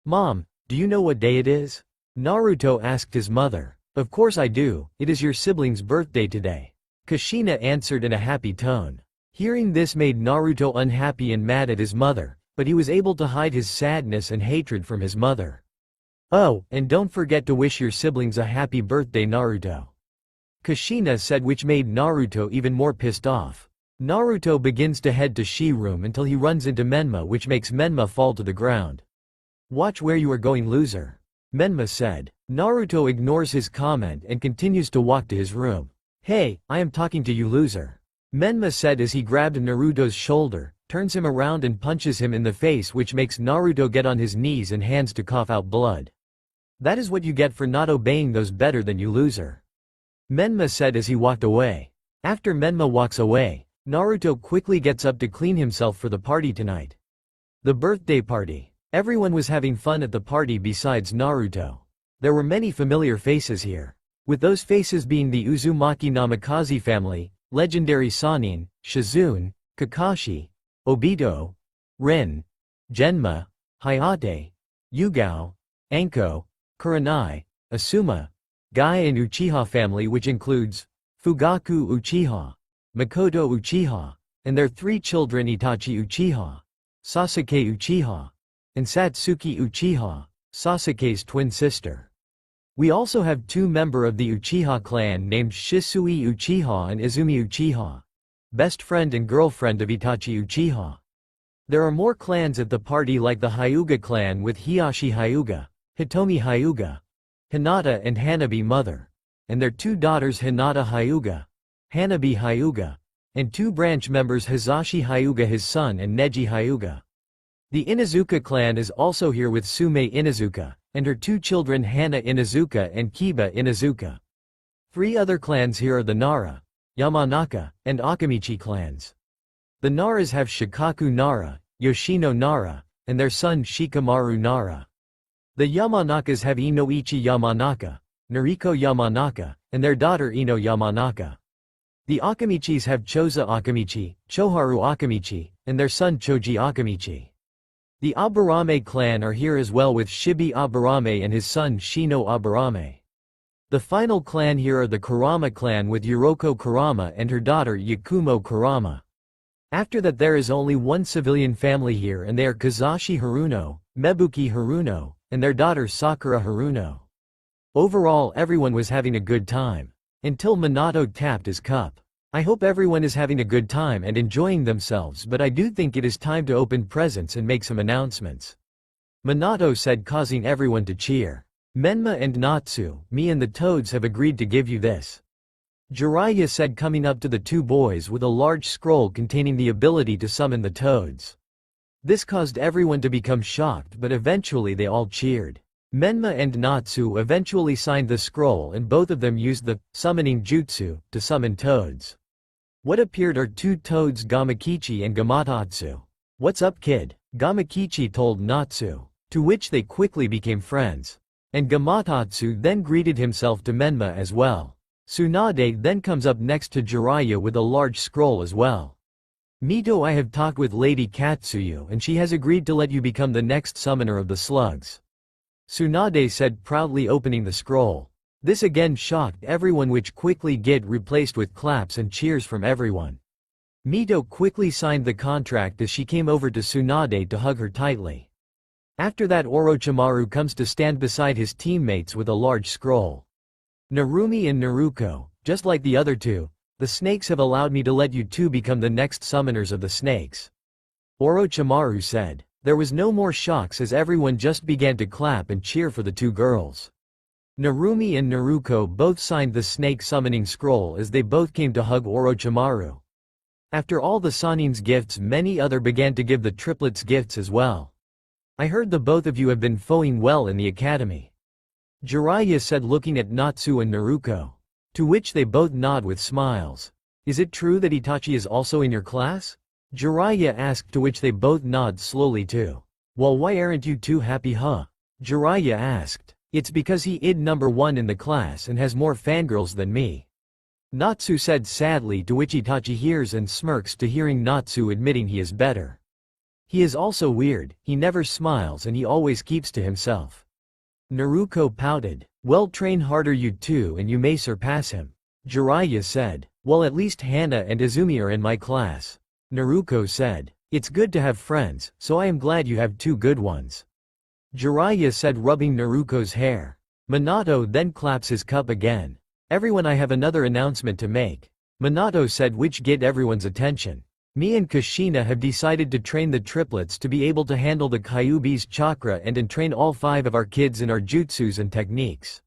"Mom, do you know what day it is?" Naruto asked his mother. "Of course I do, it is your sibling's birthday today," Kushina answered in a happy tone. Hearing this made Naruto unhappy and mad at his mother, but he was able to hide his sadness and hatred from his mother. "Oh, and don't forget to wish your siblings a happy birthday, Naruto," Kushina said, which made Naruto even more pissed off. Naruto begins to head to Shi room until he runs into Menma, which makes Menma fall to the ground. "Watch where you are going, loser," Menma said. Naruto ignores his comment and continues to walk to his room. "Hey, I am talking to you, loser," Menma said as he grabbed Naruto's shoulder, turns him around and punches him in the face, which makes Naruto get on his knees and hands to cough out blood. "That is what you get for not obeying those better than you, loser," Menma said as he walked away. After Menma walks away, Naruto quickly gets up to clean himself for the party tonight. The birthday party. Everyone was having fun at the party besides Naruto. There were many familiar faces here, with those faces being the Uzumaki Namikaze family, legendary Sannin, Shizune, Kakashi, Obito, Rin, Genma, Hayate, Yugao, Anko, Kurenai, Asuma, Guy and Uchiha family, which includes Fugaku Uchiha, Makoto Uchiha, and their 3 children Itachi Uchiha, Sasuke Uchiha, and Satsuki Uchiha, Sasuke's twin sister. We also have 2 members of the Uchiha clan named Shisui Uchiha and Izumi Uchiha, best friend and girlfriend of Itachi Uchiha. There are more clans at the party, like the Hyuga clan with Hiyashi Hyuga, Hitomi Hyuga, Hinata and Hanabi mother, and their 2 daughters Hinata Hyuga, Hanabi Hyuga, and 2 branch members Hizashi Hyuga his son and Neji Hyuga. The Inuzuka clan is also here with Sume Inuzuka, and her 2 children Hana Inuzuka and Kiba Inuzuka. 3 other clans here are the Nara, Yamanaka, and Akamichi clans. The Naras have Shikaku Nara, Yoshino Nara, and their son Shikamaru Nara. The Yamanakas have Inoichi Yamanaka, Nariko Yamanaka, and their daughter Ino Yamanaka. The Akamichis have Choza Akamichi, Choharu Akamichi, and their son Choji Akamichi. The Aburame clan are here as well with Shibi Aburame and his son Shino Aburame. The final clan here are the Kurama clan with Yuroko Kurama and her daughter Yakumo Kurama. After that there is only one civilian family here, and they are Kazashi Haruno, Mebuki Haruno, and their daughter Sakura Haruno. Overall everyone was having a good time. Until Minato tapped his cup. I hope everyone is having a good time and enjoying themselves, but I do think it is time to open presents and make some announcements, Minato said, causing everyone to cheer. Menma and Natsu, me and the Toads have agreed to give you this, Jiraiya said, coming up to the 2 boys with a large scroll containing the ability to summon the Toads. This caused everyone to become shocked, but eventually they all cheered. Menma and Natsu eventually signed the scroll, and both of them used the summoning jutsu to summon Toads. What appeared are 2 Toads, Gamakichi and Gamatatsu. "What's up, kid?" Gamakichi told Natsu, to which they quickly became friends. And Gamatatsu then greeted himself to Menma as well. Tsunade then comes up next to Jiraiya with a large scroll as well. "Mito, I have talked with Lady Katsuyu and she has agreed to let you become the next summoner of the slugs," Tsunade said, proudly opening the scroll. This again shocked everyone, which quickly get replaced with claps and cheers from everyone. Mito quickly signed the contract as she came over to Tsunade to hug her tightly. After that Orochimaru comes to stand beside his teammates with a large scroll. "Narumi and Naruko, just like the other 2, the snakes have allowed me to let you 2 become the next summoners of the snakes," Orochimaru said. There was no more shocks as everyone just began to clap and cheer for the 2 girls. Narumi and Naruko both signed the snake summoning scroll as they both came to hug Orochimaru. After all the Sanin's gifts, many other began to give the triplets gifts as well. I heard the both of you have been foeing well in the academy. Jiraiya said, looking at Natsu and Naruto. To which they both nod with smiles. Is it true that Itachi is also in your class? Jiraiya asked, to which they both nod slowly too. Well, why aren't you too happy, huh? Jiraiya asked. It's because he id number 1 in the class and has more fangirls than me. Natsu said sadly, to which Itachi hears and smirks to hearing Natsu admitting he is better. He is also weird, he never smiles and he always keeps to himself. Naruto pouted. Well, train harder you two and you may surpass him. Jiraiya said. Well, at least Hana and Izumi are in my class. Naruto said. It's good to have friends, so I am glad you have 2 good ones. Jiraiya said, rubbing Naruto's hair. Minato then claps his cup again. Everyone, I have another announcement to make. Minato said, which get everyone's attention. Me and Kushina have decided to train the triplets to be able to handle the Kyuubi's chakra and train all 5 of our kids in our jutsus and techniques.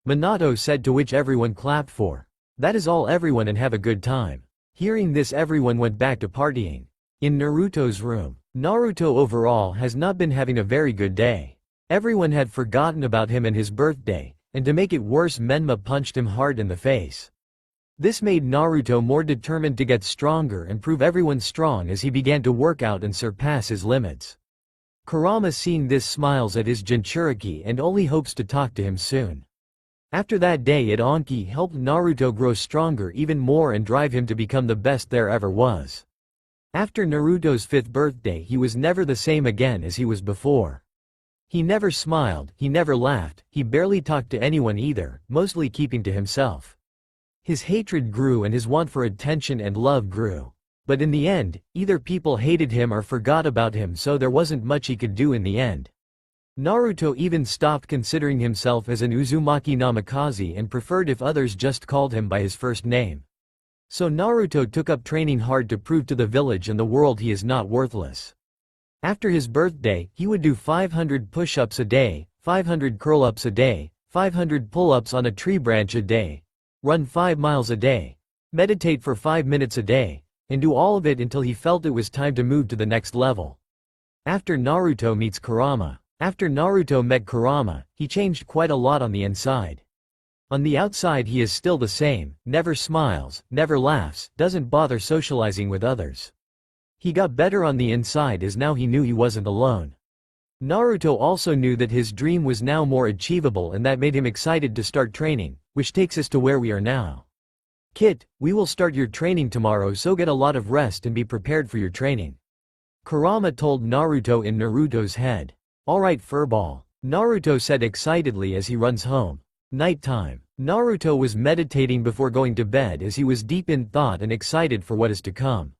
Minato said, to which everyone clapped for. That is all, everyone, and have a good time. Hearing this, everyone went back to partying. In Naruto's room, Naruto overall has not been having a very good day. Everyone had forgotten about him and his birthday, and to make it worse, Menma punched him hard in the face. This made Naruto more determined to get stronger and prove everyone strong as he began to work out and surpass his limits. Kurama, seeing this, smiles at his Jinchuriki and only hopes to talk to him soon. After that day at Anki helped Naruto grow stronger even more and drive him to become the best there ever was. After Naruto's 5th birthday, he was never the same again as he was before. He never smiled, he never laughed, he barely talked to anyone either, mostly keeping to himself. His hatred grew and his want for attention and love grew. But in the end, either people hated him or forgot about him, so there wasn't much he could do in the end. Naruto even stopped considering himself as an Uzumaki Namikaze and preferred if others just called him by his first name. So Naruto took up training hard to prove to the village and the world he is not worthless. After his birthday, he would do 500 push-ups a day, 500 curl-ups a day, 500 pull-ups on a tree branch a day, run 5 miles a day, meditate for 5 minutes a day, and do all of it until he felt it was time to move to the next level. After Naruto meets Kurama. After Naruto met Kurama, he changed quite a lot on the inside. On the outside he is still the same, never smiles, never laughs, doesn't bother socializing with others. He got better on the inside as now he knew he wasn't alone. Naruto also knew that his dream was now more achievable and that made him excited to start training, which takes us to where we are now. Kit, we will start your training tomorrow, so get a lot of rest and be prepared for your training. Kurama told Naruto in Naruto's head. Alright, furball, Naruto said excitedly as he runs home. Nighttime. Naruto was meditating before going to bed as he was deep in thought and excited for what is to come.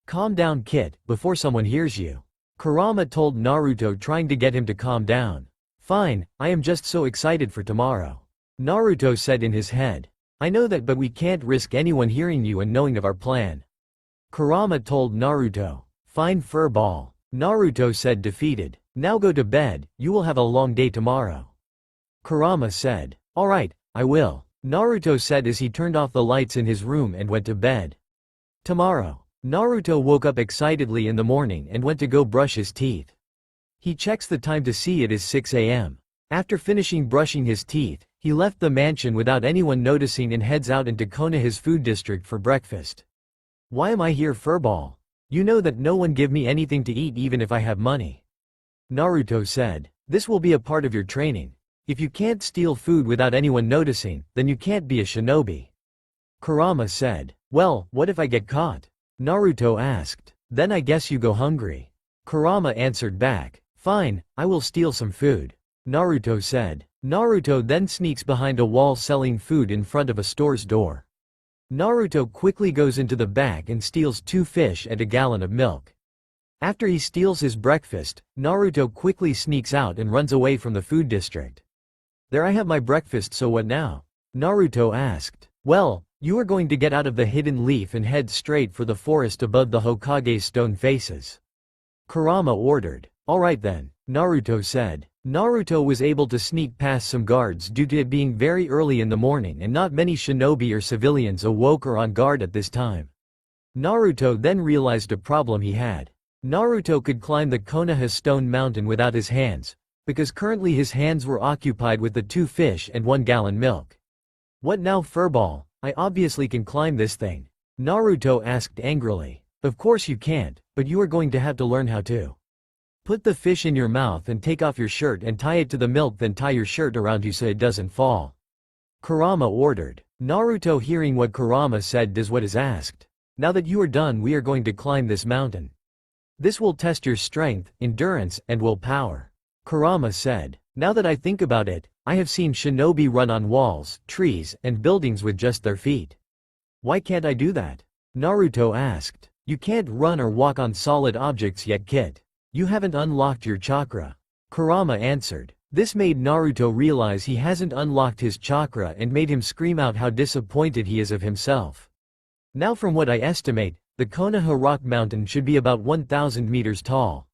Calm down, Kit, before someone hears you. Kurama told Naruto, trying to get him to calm down. Fine, I am just so excited for tomorrow. Naruto said in his head. I know that, but we can't risk anyone hearing you and knowing of our plan. Kurama told Naruto. Fine, furball. Naruto said, defeated. Now go to bed, you will have a long day tomorrow. Kurama said. Alright, I will. Naruto said as he turned off the lights in his room and went to bed. Tomorrow. Naruto woke up excitedly in the morning and went to go brush his teeth. He checks the time to see it is 6 a.m. After finishing brushing his teeth, he left the mansion without anyone noticing and heads out into Konoha's food district for breakfast. Why am I here, furball? You know that no one give me anything to eat even if I have money. Naruto said. This will be a part of your training. If you can't steal food without anyone noticing, then you can't be a shinobi. Kurama said. Well, what if I get caught? Naruto asked. Then I guess you go hungry. Kurama answered back. Fine, I will steal some food. Naruto said. Naruto then sneaks behind a wall selling food in front of a store's door. Naruto quickly goes into the back and steals 2 fish and a gallon of milk. After he steals his breakfast, Naruto quickly sneaks out and runs away from the food district. There, I have my breakfast, so what now? Naruto asked. Well, you are going to get out of the hidden leaf and head straight for the forest above the Hokage's stone faces. Kurama ordered. Alright then, Naruto said. Naruto was able to sneak past some guards due to it being very early in the morning and not many shinobi or civilians awoke or on guard at this time. Naruto then realized a problem he had. Naruto could climb the Konoha stone mountain without his hands, because currently his hands were occupied with the 2 fish and 1 gallon milk. What now, furball? I obviously can climb this thing. Naruto asked angrily. Of course you can't, but you are going to have to learn how to. Put the fish in your mouth and take off your shirt and tie it to the milk, then tie your shirt around you so it doesn't fall. Kurama ordered. Naruto, hearing what Kurama said, does what is asked. Now that you are done, we are going to climb this mountain. This will test your strength, endurance, and willpower. Kurama said. Now that I think about it, I have seen shinobi run on walls, trees, and buildings with just their feet. Why can't I do that? Naruto asked. You can't run or walk on solid objects yet, kid. You haven't unlocked your chakra. Kurama answered. This made Naruto realize he hasn't unlocked his chakra and made him scream out how disappointed he is of himself. Now from what I estimate, the Konoha rock mountain should be about 1,000 meters tall.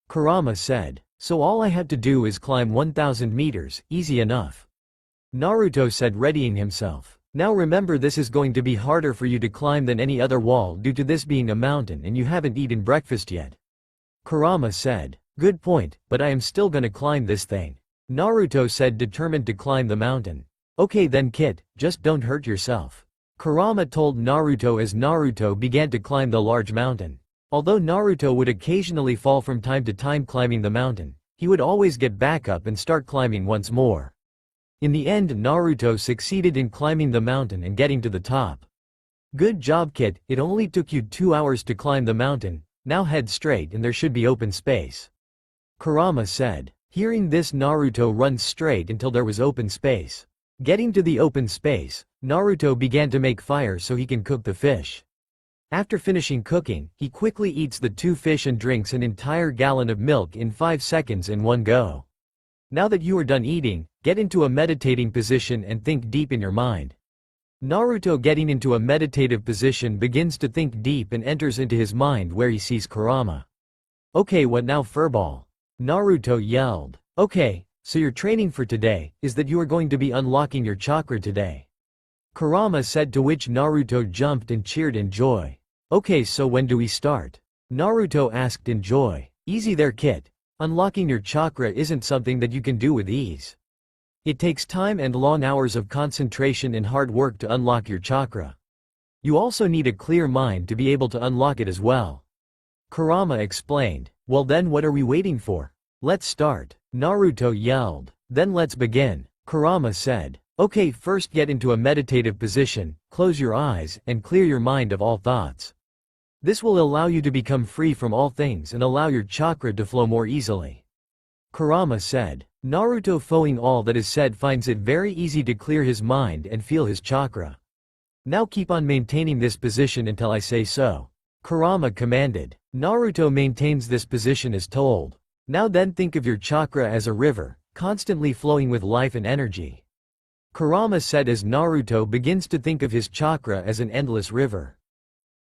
Kurama said. So all I have to do is climb 1,000 meters, easy enough. Naruto said, readying himself. Now remember, this is going to be harder for you to climb than any other wall due to this being a mountain and you haven't eaten breakfast yet. Kurama said. Good point, but I am still gonna climb this thing. Naruto said, determined to climb the mountain. Okay then kid, just don't hurt yourself. Kurama told Naruto as Naruto began to climb the large mountain. Although Naruto would occasionally fall from time to time climbing the mountain, he would always get back up and start climbing once more. In the end, Naruto succeeded in climbing the mountain and getting to the top. Good job kid, it only took you 2 hours to climb the mountain, now head straight and there should be open space. Kurama said. Hearing this, Naruto runs straight until there was open space. Getting to the open space, Naruto began to make fire so he can cook the fish. After finishing cooking, he quickly eats the 2 fish and drinks an entire gallon of milk in 5 seconds in one go. Now that you are done eating, get into a meditating position and think deep in your mind. Naruto, getting into a meditative position, begins to think deep and enters into his mind where he sees Kurama. Okay, what now, furball? Naruto yelled. Okay, so your training for today is that you are going to be unlocking your chakra today. Kurama said, to which Naruto jumped and cheered in joy. Okay, so when do we start? Naruto asked in joy. Easy there kid. Unlocking your chakra isn't something that you can do with ease. It takes time and long hours of concentration and hard work to unlock your chakra. You also need a clear mind to be able to unlock it as well. Kurama explained. Well then, what are we waiting for? Let's start. Naruto yelled. Then let's begin. Kurama said. Okay, first get into a meditative position, close your eyes, and clear your mind of all thoughts. This will allow you to become free from all things and allow your chakra to flow more easily. Kurama said. Naruto, following all that is said, finds it very easy to clear his mind and feel his chakra. Now keep on maintaining this position until I say so. Kurama commanded. Naruto maintains this position as told. Now then, think of your chakra as a river, constantly flowing with life and energy. Kurama said as Naruto begins to think of his chakra as an endless river.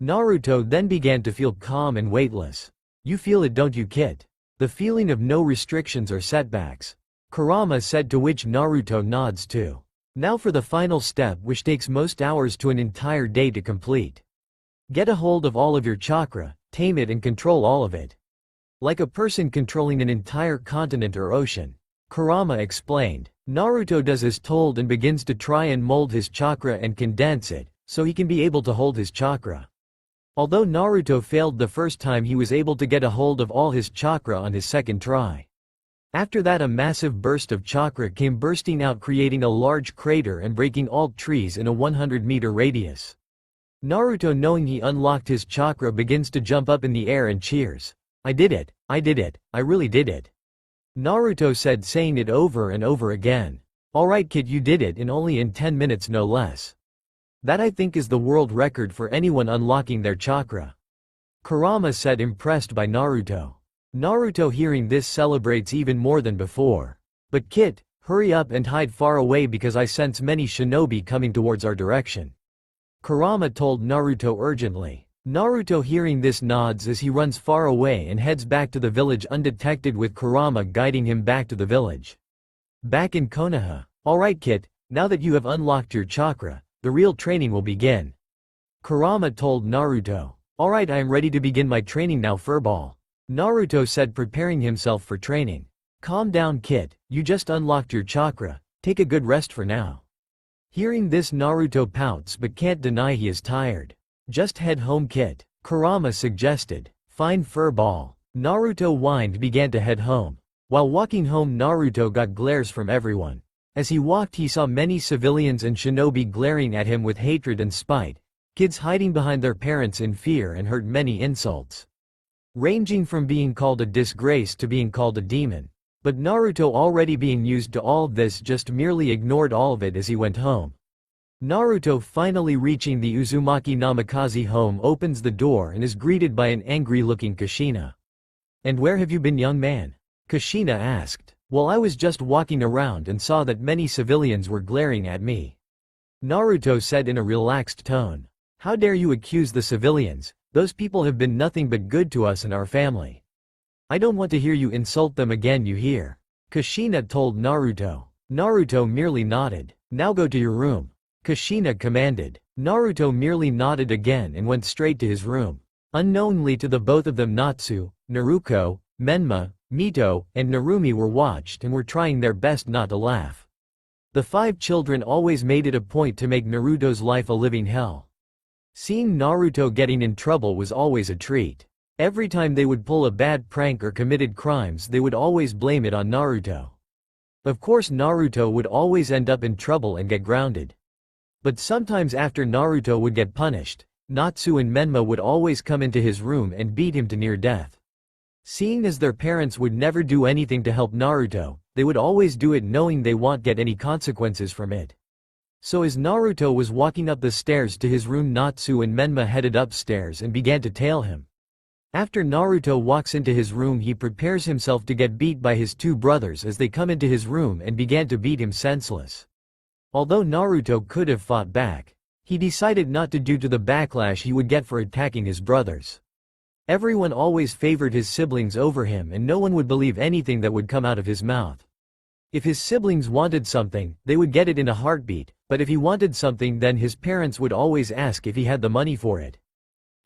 Naruto then began to feel calm and weightless. You feel it, don't you kid? The feeling of no restrictions or setbacks. Kurama said, to which Naruto nods too. Now for the final step, which takes most hours to an entire day to complete. Get a hold of all of your chakra, tame it and control all of it. Like a person controlling an entire continent or ocean. Kurama explained. Naruto does as told and begins to try and mold his chakra and condense it, so he can be able to hold his chakra. Although Naruto failed the first time, he was able to get a hold of all his chakra on his second try. After that, a massive burst of chakra came bursting out, creating a large crater and breaking all trees in a 100-meter radius. Naruto, knowing he unlocked his chakra, begins to jump up in the air and cheers. I did it, I did it, I really did it. Naruto said, saying it over and over again. Alright kid, you did it in 10 minutes no less. That I think is the world record for anyone unlocking their chakra. Kurama said, impressed by Naruto. Naruto, hearing this, celebrates even more than before. But kid, hurry up and hide far away because I sense many shinobi coming towards our direction. Kurama told Naruto urgently. Naruto, hearing this, nods as he runs far away and heads back to the village undetected, with Kurama guiding him back to the village. Back in Konoha. Alright kid, now that you have unlocked your chakra, the real training will begin. Kurama told Naruto. Alright, I am ready to begin my training now, Furball. Naruto said, preparing himself for training. Calm down, kid, you just unlocked your chakra, take a good rest for now. Hearing this, Naruto pouts but can't deny he is tired. Just head home, kid, Kurama suggested. Fine, Furball. Naruto whined, began to head home. While walking home, Naruto got glares from everyone. As he walked, he saw many civilians and shinobi glaring at him with hatred and spite, kids hiding behind their parents in fear, and heard many insults, ranging from being called a disgrace to being called a demon. But Naruto, already being used to all of this, just merely ignored all of it as he went home. Naruto, finally reaching the Uzumaki Namikaze home, opens the door and is greeted by an angry-looking Kushina. "And where have you been, young man?" Kushina asked. "Well, I was just walking around and saw that many civilians were glaring at me," Naruto said in a relaxed tone. "How dare you accuse the civilians? Those people have been nothing but good to us and our family. I don't want to hear you insult them again, you hear?" Kushina told Naruto. Naruto merely nodded. "Now go to your room," Kushina commanded. Naruto merely nodded again and went straight to his room. Unknowingly to the both of them, Natsu, Naruko, Menma, Mito, and Narumi were watched and were trying their best not to laugh. The 5 children always made it a point to make Naruto's life a living hell. Seeing Naruto getting in trouble was always a treat. Every time they would pull a bad prank or committed crimes, they would always blame it on Naruto. Of course, Naruto would always end up in trouble and get grounded. But sometimes after Naruto would get punished, Natsu and Menma would always come into his room and beat him to near death. Seeing as their parents would never do anything to help Naruto, they would always do it knowing they won't get any consequences from it. So as Naruto was walking up the stairs to his room, Natsu and Menma headed upstairs and began to tail him. After Naruto walks into his room, he prepares himself to get beat by his 2 brothers as they come into his room and began to beat him senseless. Although Naruto could have fought back, he decided not to due to the backlash he would get for attacking his brothers. Everyone always favored his siblings over him, and no one would believe anything that would come out of his mouth. If his siblings wanted something, they would get it in a heartbeat, but if he wanted something, then his parents would always ask if he had the money for it.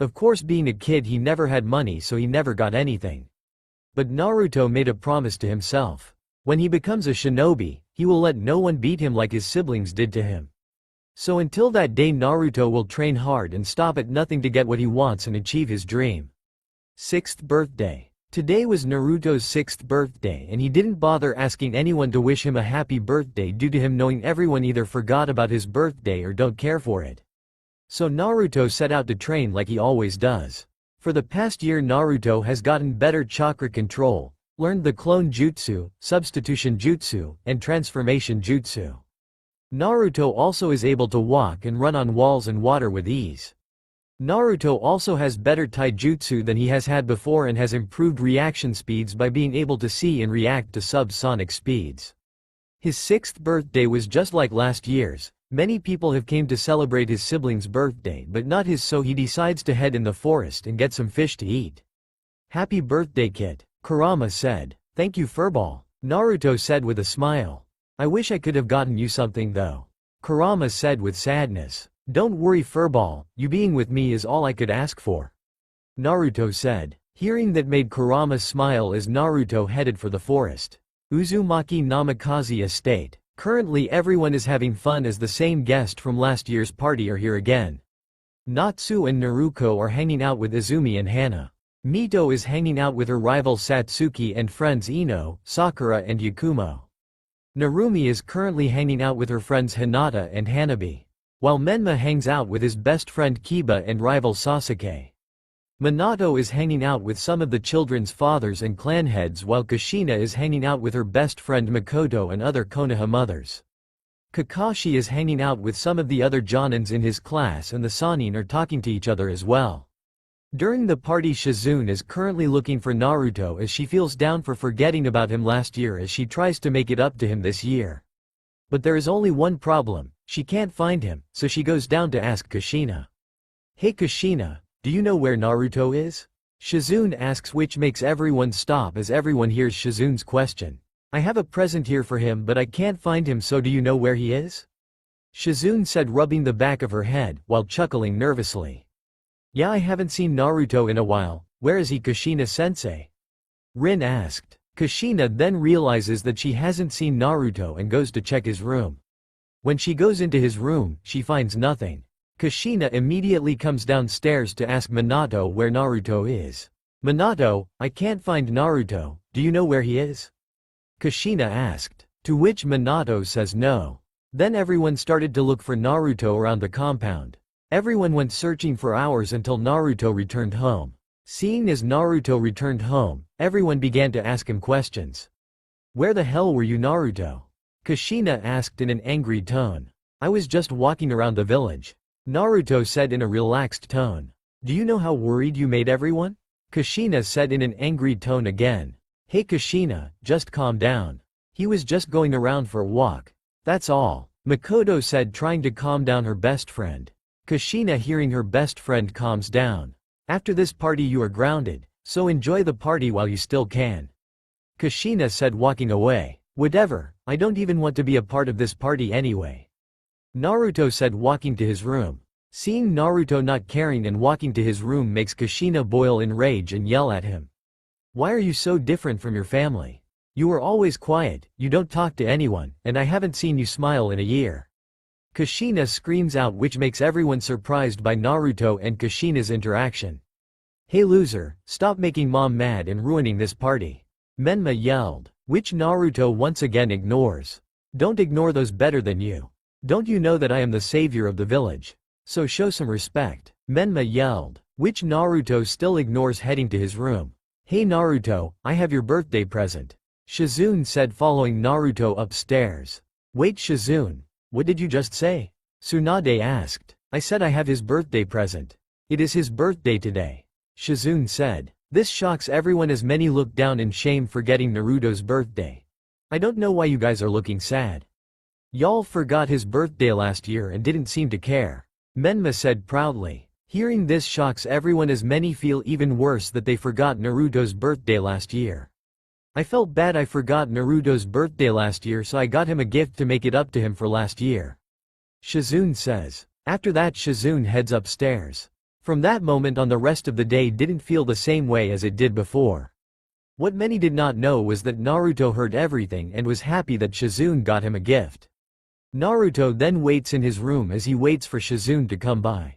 Of course, being a kid, he never had money, so he never got anything. But Naruto made a promise to himself. When he becomes a shinobi, he will let no one beat him like his siblings did to him. So until that day, Naruto will train hard and stop at nothing to get what he wants and achieve his dream. 6th birthday. Today was Naruto's 6th birthday, and he didn't bother asking anyone to wish him a happy birthday due to him knowing everyone either forgot about his birthday or don't care for it. So Naruto set out to train like he always does. For the past year, Naruto has gotten better chakra control, learned the clone jutsu, substitution jutsu, and transformation jutsu. Naruto also is able to walk and run on walls and water with ease. Naruto also has better taijutsu than he has had before and has improved reaction speeds by being able to see and react to subsonic speeds. His 6th birthday was just like last year's. Many people have came to celebrate his sibling's birthday, but not his, so he decides to head in the forest and get some fish to eat. "Happy birthday, kid," Kurama said. "Thank you, Furball," Naruto said with a smile. "I wish I could have gotten you something though," Kurama said with sadness. "Don't worry, Furball, you being with me is all I could ask for," Naruto said. Hearing that made Kurama smile as Naruto headed for the forest. Uzumaki Namikaze Estate. Currently everyone is having fun as the same guest from last year's party are here again. Natsu and Naruko are hanging out with Izumi and Hana. Mito is hanging out with her rival Satsuki and friends Ino, Sakura and Yakumo. Narumi is currently hanging out with her friends Hinata and Hanabi, while Menma hangs out with his best friend Kiba and rival Sasuke. Minato is hanging out with some of the children's fathers and clan heads, while Kushina is hanging out with her best friend Makoto and other Konoha mothers. Kakashi is hanging out with some of the other Jonins in his class, and the Sannin are talking to each other as well. During the party, Shizune is currently looking for Naruto as she feels down for forgetting about him last year as she tries to make it up to him this year. But there is only one problem, she can't find him, so she goes down to ask Kushina. "Hey Kushina, do you know where Naruto is?" Shizune asks, which makes everyone stop as everyone hears Shizune's question. "I have a present here for him, but I can't find him, so do you know where he is?" Shizune said, rubbing the back of her head, while chuckling nervously. Yeah, I haven't seen Naruto in a while. Where is he, Kushina-sensei? Rin asked. Kushina then realizes that she hasn't seen Naruto and goes to check his room. When she goes into his room, she finds nothing. Kushina immediately comes downstairs to ask Minato where Naruto is. Minato, I can't find Naruto, do you know where he is? Kushina asked. To which Minato says no. Then everyone started to look for Naruto around the compound. Everyone went searching for hours until Naruto returned home. Seeing as Naruto returned home, everyone began to ask him questions. Where the hell were you, Naruto? Kushina asked in an angry tone. I was just walking around the village. Naruto said in a relaxed tone. Do you know how worried you made everyone? Kushina said in an angry tone again. Hey Kushina, just calm down. He was just going around for a walk. That's all, Makoto said, trying to calm down her best friend. Kushina, hearing her best friend, calms down. After this party you are grounded, so enjoy the party while you still can. Kushina said, walking away. Whatever, I don't even want to be a part of this party anyway. Naruto said, walking to his room. Seeing Naruto not caring and walking to his room makes Kushina boil in rage and yell at him. Why are you so different from your family? You are always quiet, you don't talk to anyone, and I haven't seen you smile in a year. Kushina screams out, which makes everyone surprised by Naruto and Kushina's interaction. Hey loser, stop making mom mad and ruining this party. Menma yelled, which Naruto once again ignores. Don't ignore those better than you. Don't you know that I am the savior of the village? So show some respect. Menma yelled, which Naruto still ignores, heading to his room. Hey Naruto, I have your birthday present. Shizune said, following Naruto upstairs. Wait Shizune. What did you just say? Tsunade asked. I said I have his birthday present. It is his birthday today. Shizune said. This shocks everyone as many look down in shame, forgetting Naruto's birthday. I don't know why you guys are looking sad. Y'all forgot his birthday last year and didn't seem to care. Menma said proudly. Hearing this shocks everyone as many feel even worse that they forgot Naruto's birthday last year. I felt bad I forgot Naruto's birthday last year, so I got him a gift to make it up to him for last year. Shizune says. After that Shizune heads upstairs. From that moment on, the rest of the day didn't feel the same way as it did before. What many did not know was that Naruto heard everything and was happy that Shizune got him a gift. Naruto then waits in his room as he waits for Shizune to come by.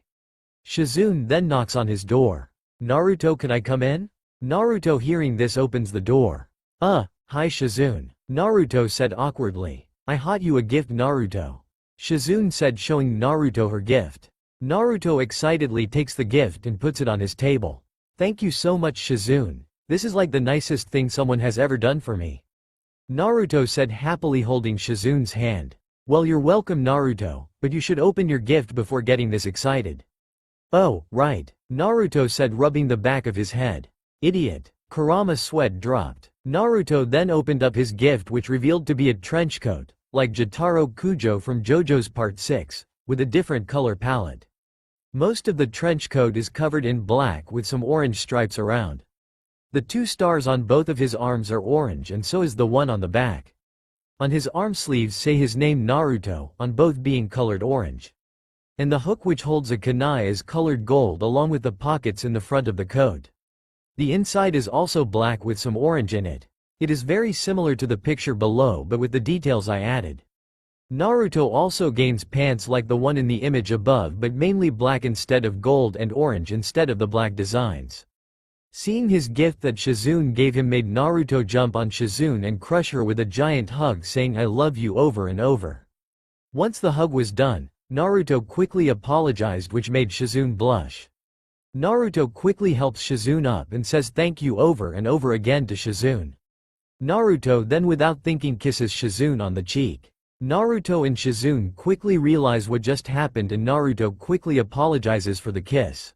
Shizune then knocks on his door. Naruto, can I come in? Naruto, hearing this, opens the door. Hi Shizune. Naruto said awkwardly. I bought you a gift, Naruto. Shizune said, showing Naruto her gift. Naruto excitedly takes the gift and puts it on his table. Thank you so much Shizune. This is like the nicest thing someone has ever done for me. Naruto said, happily holding Shizune's hand. Well, you're welcome Naruto, but you should open your gift before getting this excited. Oh, right. Naruto said, rubbing the back of his head. Idiot. Kurama's sweat dropped. Naruto then opened up his gift, which revealed to be a trench coat, like Jotaro Kujo from JoJo's Part 6, with a different color palette. Most of the trench coat is covered in black with some orange stripes around. The 2 stars on both of his arms are orange, and so is the one on the back. On his arm sleeves say his name Naruto, on both being colored orange. And the hook which holds a kunai is colored gold, along with the pockets in the front of the coat. The inside is also black with some orange in it. It is very similar to the picture below, but with the details I added. Naruto also gains pants like the one in the image above, but mainly black instead of gold, and orange instead of the black designs. Seeing his gift that Shizune gave him made Naruto jump on Shizune and crush her with a giant hug, saying I love you over and over. Once the hug was done, Naruto quickly apologized, which made Shizune blush. Naruto quickly helps Shizune up and says thank you over and over again to Shizune. Naruto then, without thinking, kisses Shizune on the cheek. Naruto and Shizune quickly realize what just happened, and Naruto quickly apologizes for the kiss.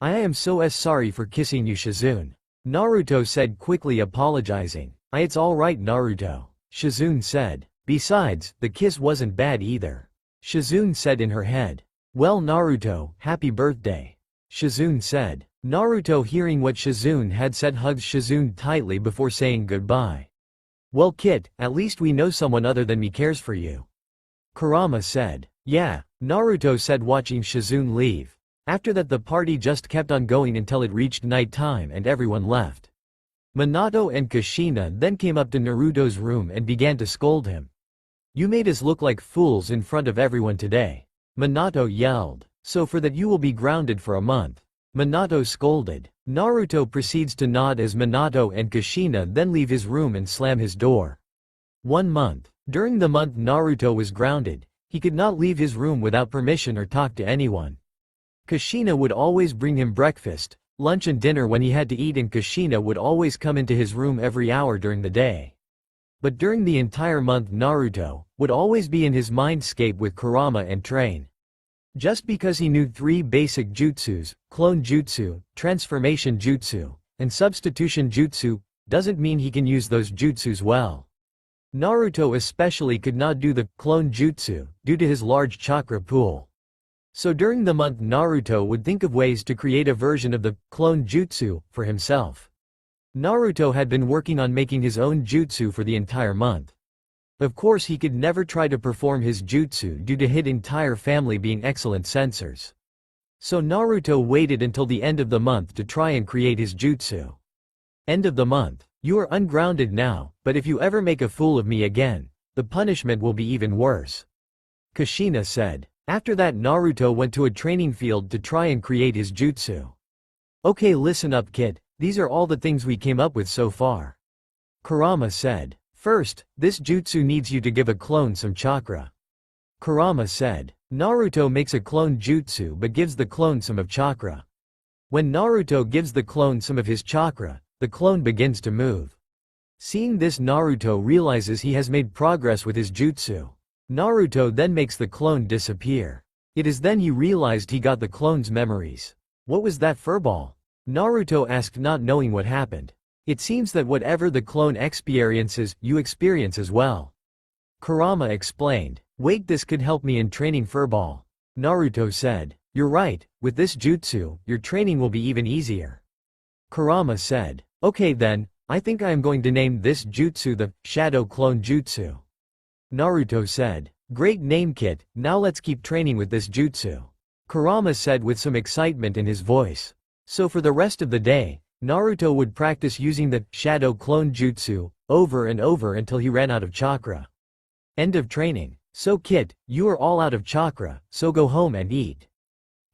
I am so sorry for kissing you Shizune. Naruto said, quickly apologizing. It's alright Naruto. Shizune said. Besides, the kiss wasn't bad either. Shizune said in her head. Well Naruto, happy birthday. Shizune said. Naruto, hearing what Shizune had said, hugs Shizune tightly before saying goodbye. Well kid, at least we know someone other than me cares for you. Kurama said. Yeah, Naruto said, watching Shizune leave. After that the party just kept on going until it reached night time and everyone left. Minato and Kushina then came up to Naruto's room and began to scold him. You made us look like fools in front of everyone today. Minato yelled. So for that you will be grounded for a month. Minato scolded. Naruto proceeds to nod as Minato and Kushina then leave his room and slam his door. 1 month. During the month Naruto was grounded, he could not leave his room without permission or talk to anyone. Kushina would always bring him breakfast, lunch and dinner when he had to eat, and Kushina would always come into his room every hour during the day. But during the entire month Naruto would always be in his mindscape with Kurama and train. Just because he knew 3 basic jutsus, clone jutsu, transformation jutsu, and substitution jutsu, doesn't mean he can use those jutsus well. Naruto especially could not do the clone jutsu due to his large chakra pool. So during the month Naruto would think of ways to create a version of the clone jutsu for himself. Naruto had been working on making his own jutsu for the entire month. Of course he could never try to perform his jutsu due to his entire family being excellent sensors. So Naruto waited until the end of the month to try and create his jutsu. End of the month. You are ungrounded now, but if you ever make a fool of me again, the punishment will be even worse. Kushina said. After that Naruto went to a training field to try and create his jutsu. Okay, listen up kid, these are all the things we came up with so far. Kurama said. First, this jutsu needs you to give a clone some chakra. Kurama said. Naruto makes a clone jutsu but gives the clone some of chakra. When Naruto gives the clone some of his chakra, the clone begins to move. Seeing this Naruto realizes he has made progress with his jutsu. Naruto then makes the clone disappear. It is then he realized he got the clone's memories. What was that furball? Naruto asked, not knowing what happened. It seems that whatever the clone experiences, you experience as well. Kurama explained. Wait, this could help me in training furball. Naruto said. You're right, with this jutsu, your training will be even easier. Kurama said. Okay then, I think I am going to name this jutsu the Shadow Clone Jutsu. Naruto said. Great name kid, now let's keep training with this jutsu. Kurama said with some excitement in his voice. So for the rest of the day, Naruto would practice using the Shadow Clone Jutsu over and over until he ran out of chakra. End of training. So kid, you are all out of chakra, so go home and eat.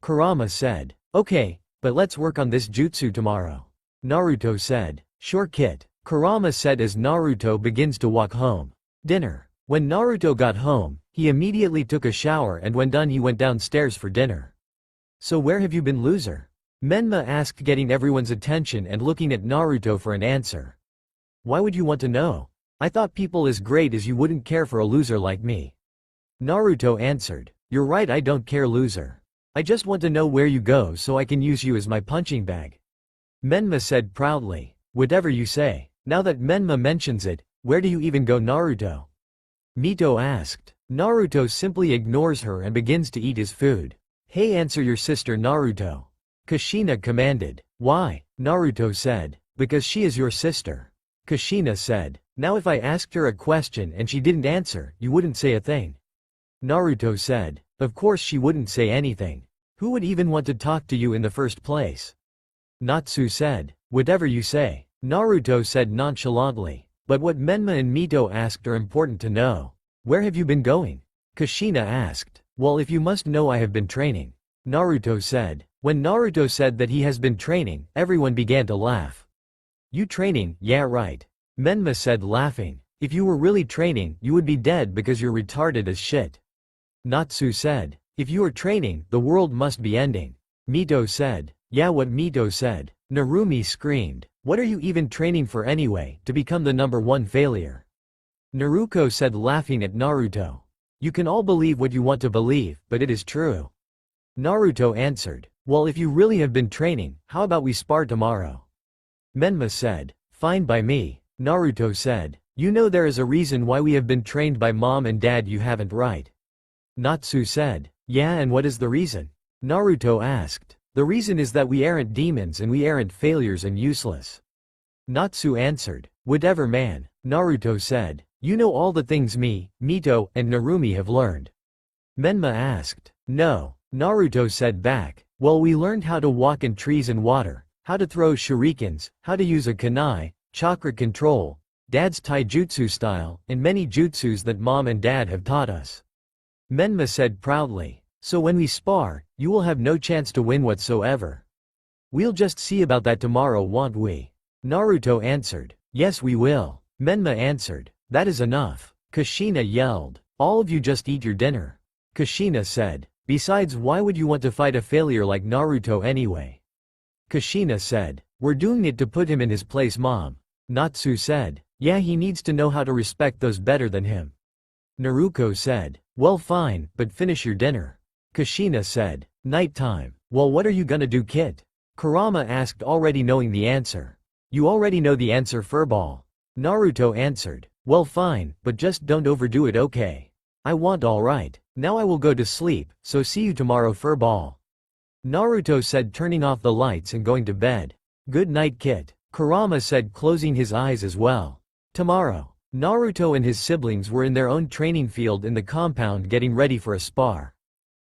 Kurama said. Okay, but let's work on this jutsu tomorrow. Naruto said. Sure kid. Kurama said as Naruto begins to walk home. Dinner. When Naruto got home, he immediately took a shower, and when done he went downstairs for dinner. So where have you been, loser? Menma asked, getting everyone's attention and looking at Naruto for an answer. Why would you want to know? I thought people as great as you wouldn't care for a loser like me. Naruto answered. You're right, I don't care, loser. I just want to know where you go so I can use you as my punching bag. Menma said proudly. Whatever you say. Now that Menma mentions it, where do you even go, Naruto? Mito asked. Naruto simply ignores her and begins to eat his food. Hey, answer your sister, Naruto. Kushina commanded. Why? Naruto said. Because she is your sister. Kushina said. Now if I asked her a question and she didn't answer, you wouldn't say a thing. Naruto said. Of course she wouldn't say anything. Who would even want to talk to you in the first place? Natsu said. Whatever you say. Naruto said nonchalantly. But what Menma and Mito asked are important to know. Where have you been going? Kushina asked. Well, if you must know, I have been training. Naruto said. When Naruto said that he has been training, everyone began to laugh. You training? Yeah, right. Menma said, laughing. If you were really training, you would be dead because you're retarded as shit. Natsu said. If you are training, the world must be ending. Mito said. Yeah, what Mito said. Narumi screamed. What are you even training for anyway, to become the #1 failure? Naruko said, laughing at Naruto. You can all believe what you want to believe, but it is true. Naruto answered. Well, if you really have been training, how about we spar tomorrow? Menma said. Fine by me. Naruto said. You know there is a reason why we have been trained by mom and dad, you haven't, right? Natsu said. Yeah, and what is the reason? Naruto asked. The reason is that we aren't demons and we aren't failures and useless. Natsu answered. Whatever, man. Naruto said. You know all the things me, Mito, and Narumi have learned. Menma asked. No, Naruto said back. Well, we learned how to walk in trees and water, how to throw shurikens, how to use a kunai, chakra control, dad's taijutsu style, and many jutsus that mom and dad have taught us. Menma said proudly. So when we spar, you will have no chance to win whatsoever. We'll just see about that tomorrow, won't we? Naruto answered. Yes, we will. Menma answered. That is enough. Kushina yelled. All of you just eat your dinner. Kushina said. Besides, why would you want to fight a failure like Naruto anyway? Kushina said. We're doing it to put him in his place, Mom. Natsu said. Yeah, he needs to know how to respect those better than him. Naruko said. Well, fine, but finish your dinner. Kushina said. Nighttime. Well, what are you gonna do, kid? Kurama asked, already knowing the answer. You already know the answer, furball. Naruto answered. Well, fine, but just don't overdo it, okay? I want. Alright. Now I will go to sleep, so see you tomorrow, furball. Naruto said, turning off the lights and going to bed. Good night, kid. Kurama said, closing his eyes as well. Tomorrow, Naruto and his siblings were in their own training field in the compound getting ready for a spar.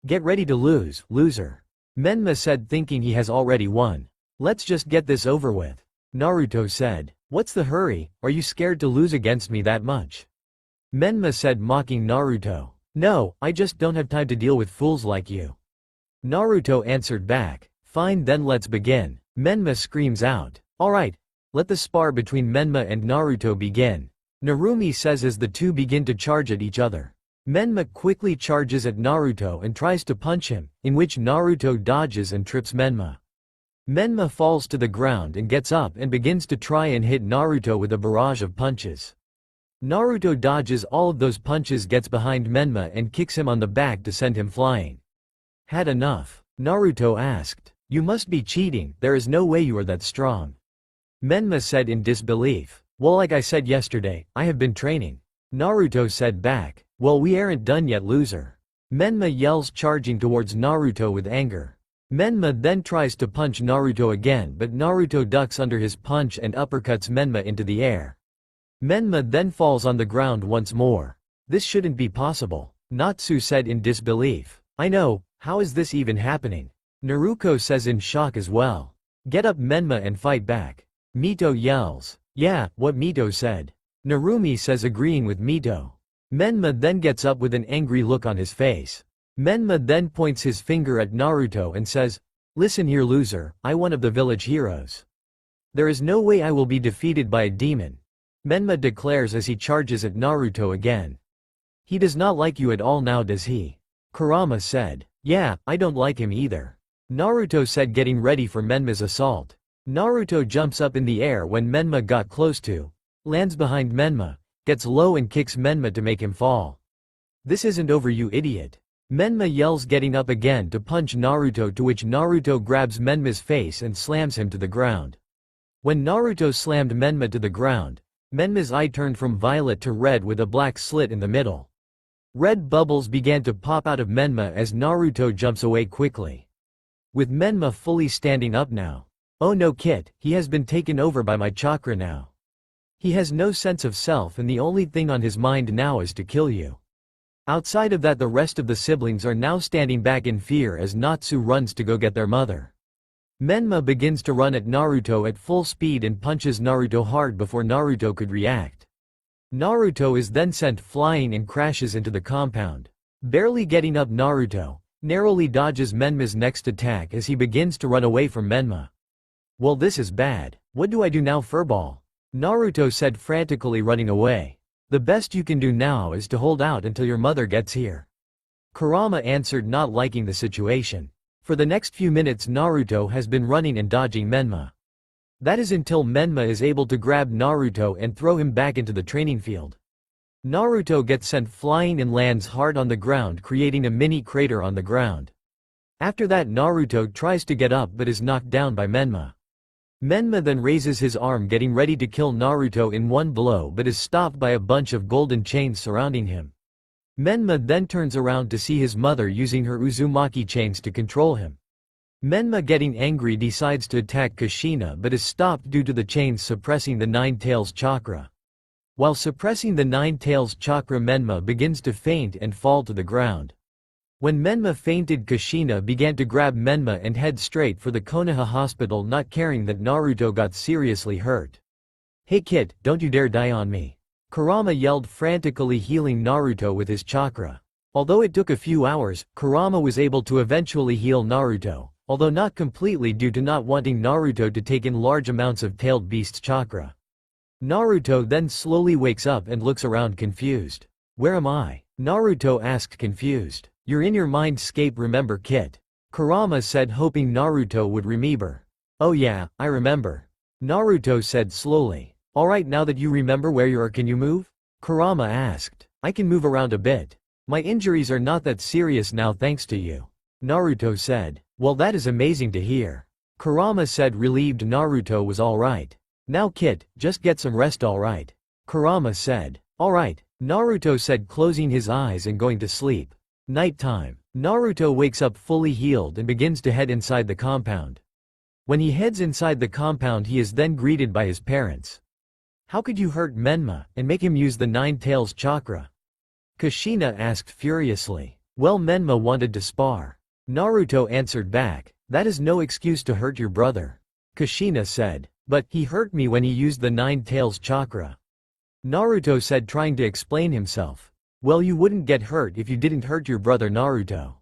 Get ready to lose, loser. Menma said, thinking he has already won. Let's just get this over with. Naruto said. What's the hurry, are you scared to lose against me that much? Menma said, mocking Naruto. No, I just don't have time to deal with fools like you. Naruto answered back. Fine, then let's begin. Menma screams out. Alright, let the spar between Menma and Naruto begin. Narumi says as the two begin to charge at each other. Menma quickly charges at Naruto and tries to punch him, in which Naruto dodges and trips Menma. Menma falls to the ground and gets up and begins to try and hit Naruto with a barrage of punches. Naruto dodges all of those punches, gets behind Menma and kicks him on the back to send him flying. Had enough? Naruto asked. You must be cheating, there is no way you are that strong. Menma said in disbelief. Well, like I said yesterday, I have been training. Naruto said back. Well, we aren't done yet, loser. Menma yells, charging towards Naruto with anger. Menma then tries to punch Naruto again, but Naruto ducks under his punch and uppercuts Menma into the air. Menma then falls on the ground once more. This shouldn't be possible. Natsu said in disbelief. I know, how is this even happening? Naruko says in shock as well. Get up, Menma, and fight back. Mito yells. Yeah, what Mito said. Narumi says, agreeing with Mito. Menma then gets up with an angry look on his face. Menma then points his finger at Naruto and says, listen here, loser, I one of the village heroes. There is no way I will be defeated by a demon. Menma declares as he charges at Naruto again. He does not like you at all now, does he? Kurama said. Yeah, I don't like him either. Naruto said, getting ready for Menma's assault. Naruto jumps up in the air when Menma got close to, lands behind Menma, gets low and kicks Menma to make him fall. This isn't over, you idiot. Menma yells, getting up again to punch Naruto, to which Naruto grabs Menma's face and slams him to the ground. When Naruto slammed Menma to the ground, Menma's eye turned from violet to red with a black slit in the middle. Red bubbles began to pop out of Menma as Naruto jumps away quickly. With Menma fully standing up now. Oh no, kid, he has been taken over by my chakra now. He has no sense of self and the only thing on his mind now is to kill you. Outside of that, the rest of the siblings are now standing back in fear as Natsu runs to go get their mother. Menma begins to run at Naruto at full speed and punches Naruto hard before Naruto could react. Naruto is then sent flying and crashes into the compound. Barely getting up, Naruto narrowly dodges Menma's next attack as he begins to run away from Menma. Well, this is bad. What do I do now, furball? Naruto said, frantically running away. The best you can do now is to hold out until your mother gets here. Kurama answered, not liking the situation. For the next few minutes Naruto has been running and dodging Menma. That is until Menma is able to grab Naruto and throw him back into the training field. Naruto gets sent flying and lands hard on the ground, creating a mini crater on the ground. After that, Naruto tries to get up but is knocked down by Menma. Menma then raises his arm, getting ready to kill Naruto in one blow, but is stopped by a bunch of golden chains surrounding him. Menma then turns around to see his mother using her Uzumaki chains to control him. Menma, getting angry, decides to attack Kushina but is stopped due to the chains suppressing the Nine Tails chakra. While suppressing the Nine Tails chakra, Menma begins to faint and fall to the ground. When Menma fainted, Kushina began to grab Menma and head straight for the Konoha hospital, not caring that Naruto got seriously hurt. "Hey kid, don't you dare die on me," Kurama yelled, frantically healing Naruto with his chakra. Although it took a few hours, Kurama was able to eventually heal Naruto, although not completely due to not wanting Naruto to take in large amounts of tailed beast's chakra. Naruto then slowly wakes up and looks around confused. "Where am I?" Naruto asked, confused. "You're in your mindscape, remember kid?" Kurama said, hoping Naruto would remember. "Oh yeah, I remember," Naruto said slowly. "Alright, now that you remember where you are, can you move?" Kurama asked. "I can move around a bit. My injuries are not that serious now thanks to you," Naruto said. "Well, that is amazing to hear," Kurama said, relieved Naruto was alright. "Now kid, just get some rest, alright?" Kurama said. "Alright," Naruto said, closing his eyes and going to sleep. Nighttime. Naruto wakes up fully healed and begins to head inside the compound. When he heads inside the compound, he is then greeted by his parents. "How could you hurt Menma and make him use the Nine Tails chakra?" Kushina asked furiously. "Well, Menma wanted to spar," Naruto answered back. "That is no excuse to hurt your brother," Kushina said. "But he hurt me when he used the Nine Tails chakra," Naruto said, trying to explain himself. "Well, you wouldn't get hurt if you didn't hurt your brother, Naruto."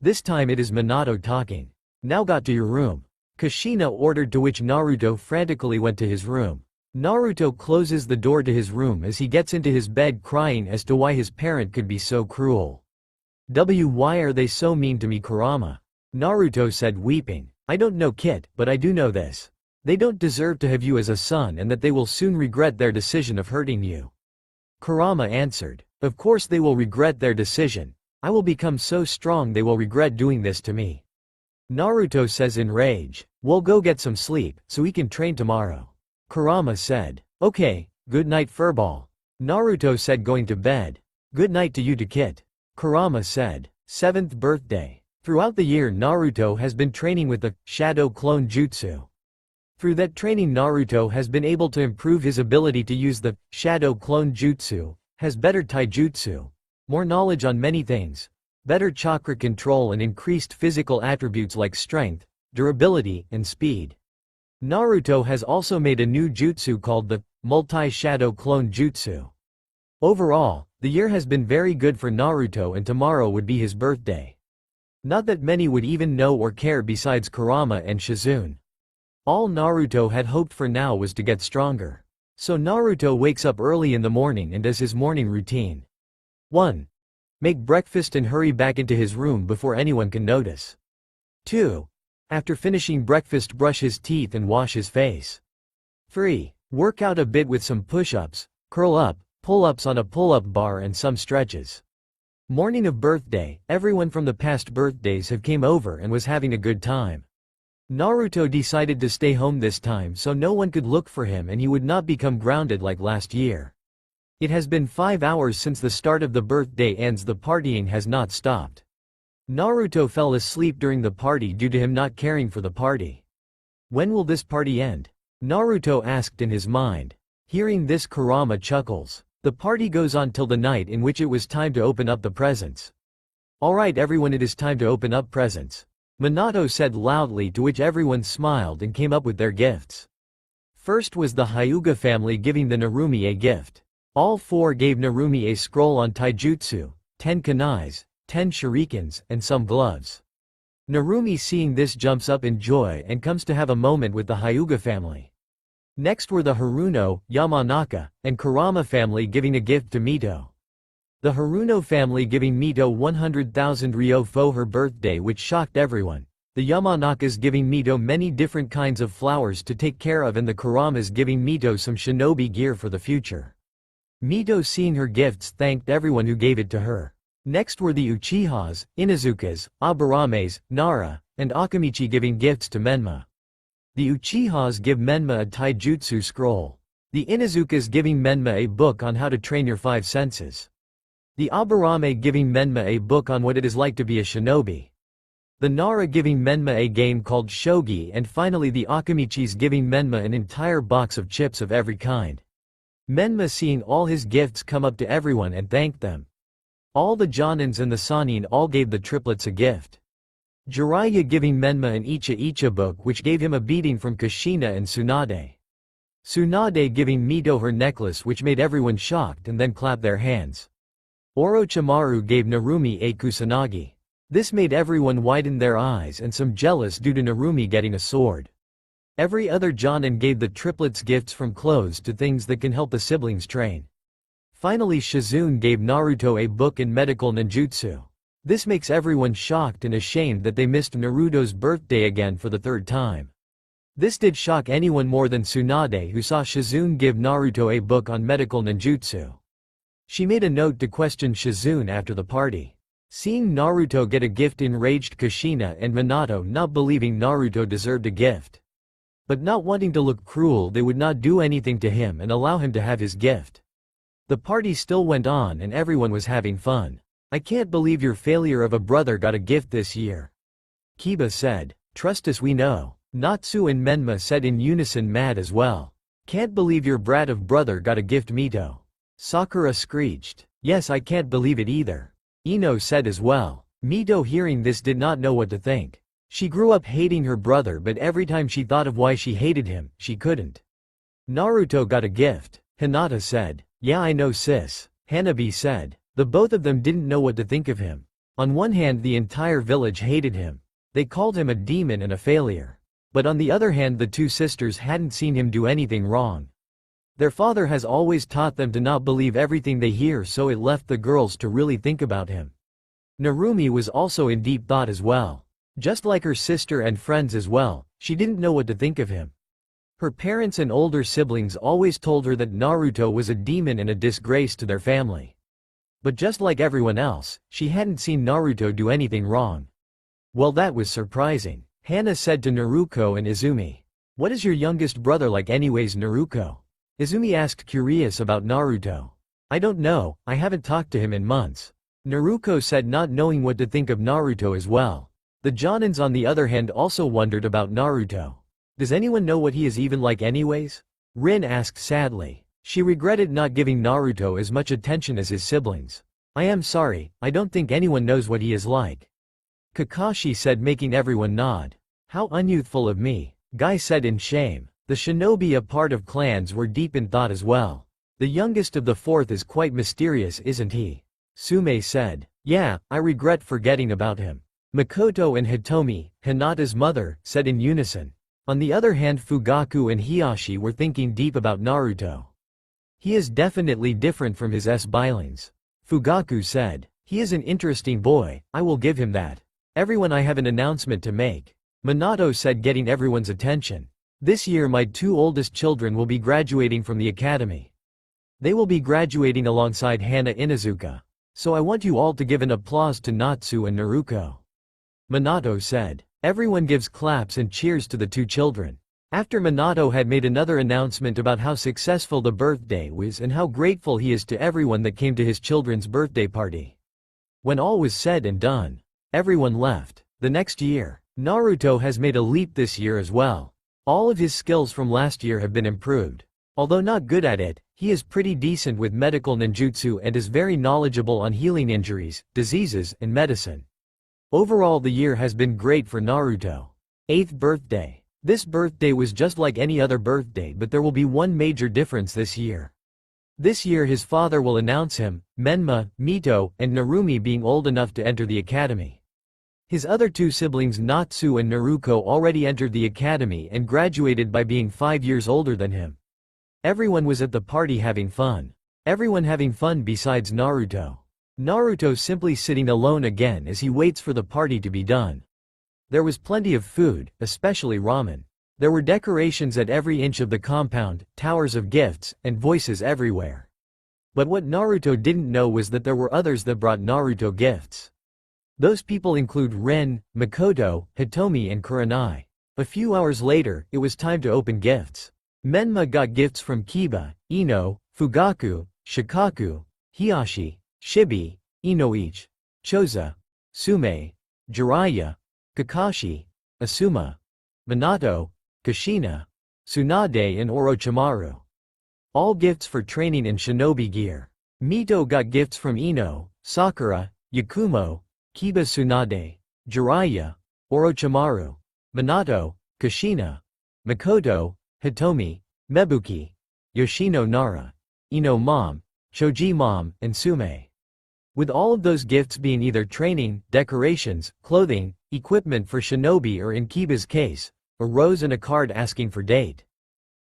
This time it is Minato talking. "Now got to your room," Kushina ordered, to which Naruto frantically went to his room. Naruto closes the door to his room as he gets into his bed, crying as to why his parent could be so cruel. Why are they so mean to me, Kurama?" Naruto said, weeping. "I don't know kid, but I do know this. They don't deserve to have you as a son, and that they will soon regret their decision of hurting you." Kurama answered. "Of course they will regret their decision. I will become so strong they will regret doing this to me." Naruto says in rage. "We'll go get some sleep, so we can train tomorrow." Kurama said. "Okay, good night furball," Naruto said, going to bed. "Good night to you too kid," Kurama said. 7th birthday. Throughout the year, Naruto has been training with the Shadow Clone Jutsu. Through that training, Naruto has been able to improve his ability to use the Shadow Clone Jutsu, has better taijutsu, more knowledge on many things, better chakra control, and increased physical attributes like strength, durability, and speed. Naruto has also made a new jutsu called the Multi-Shadow Clone Jutsu. Overall, the year has been very good for Naruto, and tomorrow would be his birthday. Not that many would even know or care besides Kurama and Shizune. All Naruto had hoped for now was to get stronger. So Naruto wakes up early in the morning and does his morning routine. 1. Make breakfast and hurry back into his room before anyone can notice. 2. After finishing breakfast, brush his teeth and wash his face. 3. Work out a bit with some push-ups, curl up, pull-ups on a pull-up bar, and some stretches. Morning of birthday, everyone from the past birthdays have came over and was having a good time. Naruto decided to stay home this time so no one could look for him and he would not become grounded like last year. It has been 5 hours since the start of the birthday ends. The partying has not stopped. Naruto fell asleep during the party due to him not caring for the party. When will this party end? Naruto asked in his mind. Hearing this, Kurama chuckles. The party goes on till the night in which it was time to open up the presents. Alright everyone, it is time to open up presents, Minato said loudly, to which everyone smiled and came up with their gifts. First was the Hyuga family giving the Narumi a gift. All four gave Narumi a scroll on taijutsu, 10 kunais, 10 shurikens, and some gloves. Narumi, seeing this, jumps up in joy and comes to have a moment with the Hyuga family. Next were the Haruno, Yamanaka, and Kurama family giving a gift to Mito. The Haruno family giving Mito 100,000 ryo for her birthday, which shocked everyone. The Yamanakas giving Mito many different kinds of flowers to take care of, and the Kuramas giving Mito some shinobi gear for the future. Mito, seeing her gifts, thanked everyone who gave it to her. Next were the Uchihas, Inazukas, Abarames, Nara, and Akamichi giving gifts to Menma. The Uchihas give Menma a taijutsu scroll. The Inazukas giving Menma a book on how to train your 5 senses. The Abarame giving Menma a book on what it is like to be a shinobi. The Nara giving Menma a game called shogi, and finally the Akamichis giving Menma an entire box of chips of every kind. Menma, seeing all his gifts, come up to everyone and thanked them. All the Jonins and the Sanin all gave the triplets a gift. Jiraiya giving Menma an Icha book which gave him a beating from Kushina and Tsunade. Tsunade giving Mito her necklace which made everyone shocked and then clap their hands. Orochimaru gave Narumi a kusanagi. This made everyone widen their eyes and some jealous due to Narumi getting a sword. Every other Jonin gave the triplets gifts from clothes to things that can help the siblings train. Finally Shizune gave Naruto a book in medical ninjutsu. This makes everyone shocked and ashamed that they missed Naruto's birthday again for the third time. This did shock anyone more than Tsunade, who saw Shizune give Naruto a book on medical ninjutsu. She made a note to question Shizune after the party. Seeing Naruto get a gift enraged Kushina and Minato, not believing Naruto deserved a gift. But not wanting to look cruel, they would not do anything to him and allow him to have his gift. The party still went on and everyone was having fun. I can't believe your failure of a brother got a gift this year. Kiba said. Trust us, we know. Natsu and Menma said in unison, mad as well. Can't believe your brat of brother got a gift, Mito. Sakura screeched. Yes, I can't believe it either. Ino said as well. Mito, hearing this, did not know what to think. She grew up hating her brother, but every time she thought of why she hated him, she couldn't. Naruto got a gift, Hinata said. Yeah, I know, sis. Hanabi said. The both of them didn't know what to think of him. On one hand, the entire village hated him. They called him a demon and a failure. But on the other hand, the two sisters hadn't seen him do anything wrong. Their father has always taught them to not believe everything they hear, so it left the girls to really think about him. Narumi was also in deep thought as well. Just like her sister and friends as well, she didn't know what to think of him. Her parents and older siblings always told her that Naruto was a demon and a disgrace to their family. But just like everyone else, she hadn't seen Naruto do anything wrong. Well, that was surprising. Hana said to Naruko and Izumi. What is your youngest brother like anyways, Naruko? Izumi asked, curious about Naruto. I don't know, I haven't talked to him in months. Naruko said, not knowing what to think of Naruto as well. The Jonins on the other hand also wondered about Naruto. Does anyone know what he is even like anyways? Rin asked sadly. She regretted not giving Naruto as much attention as his siblings. I am sorry, I don't think anyone knows what he is like. Kakashi said, making everyone nod. How unyouthful of me, Guy said in shame. The shinobi, a part of clans, were deep in thought as well. The youngest of the fourth is quite mysterious, isn't he? Sume said. Yeah, I regret forgetting about him. Makoto and Hitomi, Hinata's mother, said in unison. On the other hand, Fugaku and Hiyashi were thinking deep about Naruto. He is definitely different from his siblings. Fugaku said. He is an interesting boy, I will give him that. Everyone, I have an announcement to make. Minato said, getting everyone's attention. This year my two oldest children will be graduating from the academy. They will be graduating alongside Hana Inuzuka. So I want you all to give an applause to Natsu and Naruko. Minato said. Everyone gives claps and cheers to the two children. After Minato had made another announcement about how successful the birthday was and how grateful he is to everyone that came to his children's birthday party. When all was said and done, everyone left. The next year, Naruto has made a leap this year as well. All of his skills from last year have been improved. Although not good at it, he is pretty decent with medical ninjutsu and is very knowledgeable on healing injuries, diseases, and medicine. Overall, the year has been great for Naruto. 8th birthday. This birthday was just like any other birthday, but there will be one major difference this year. This year his father will announce him, Menma, Mito, and Narumi being old enough to enter the academy. His other two siblings Natsu and Naruko already entered the academy and graduated by being 5 years older than him. Everyone was at the party having fun. Everyone having fun besides Naruto. Naruto simply sitting alone again as he waits for the party to be done. There was plenty of food, especially ramen. There were decorations at every inch of the compound, towers of gifts, and voices everywhere. But what Naruto didn't know was that there were others that brought Naruto gifts. Those people include Rin, Makoto, Hitomi and Kurenai. A few hours later, it was time to open gifts. Menma got gifts from Kiba, Ino, Fugaku, Shikaku, Hiyashi, Shibi, Inoichi, Choza, Sume, Jiraiya, Kakashi, Asuma, Minato, Kushina, Tsunade and Orochimaru. All gifts for training in shinobi gear. Mito got gifts from Ino, Sakura, Yakumo, Kiba Tsunade, Jiraiya, Orochimaru, Minato, Kushina, Makoto, Hitomi, Mebuki, Yoshino Nara, Ino Mom, Choji Mom, and Sume. With all of those gifts being either training, decorations, clothing, equipment for shinobi, or in Kiba's case, a rose and a card asking for date.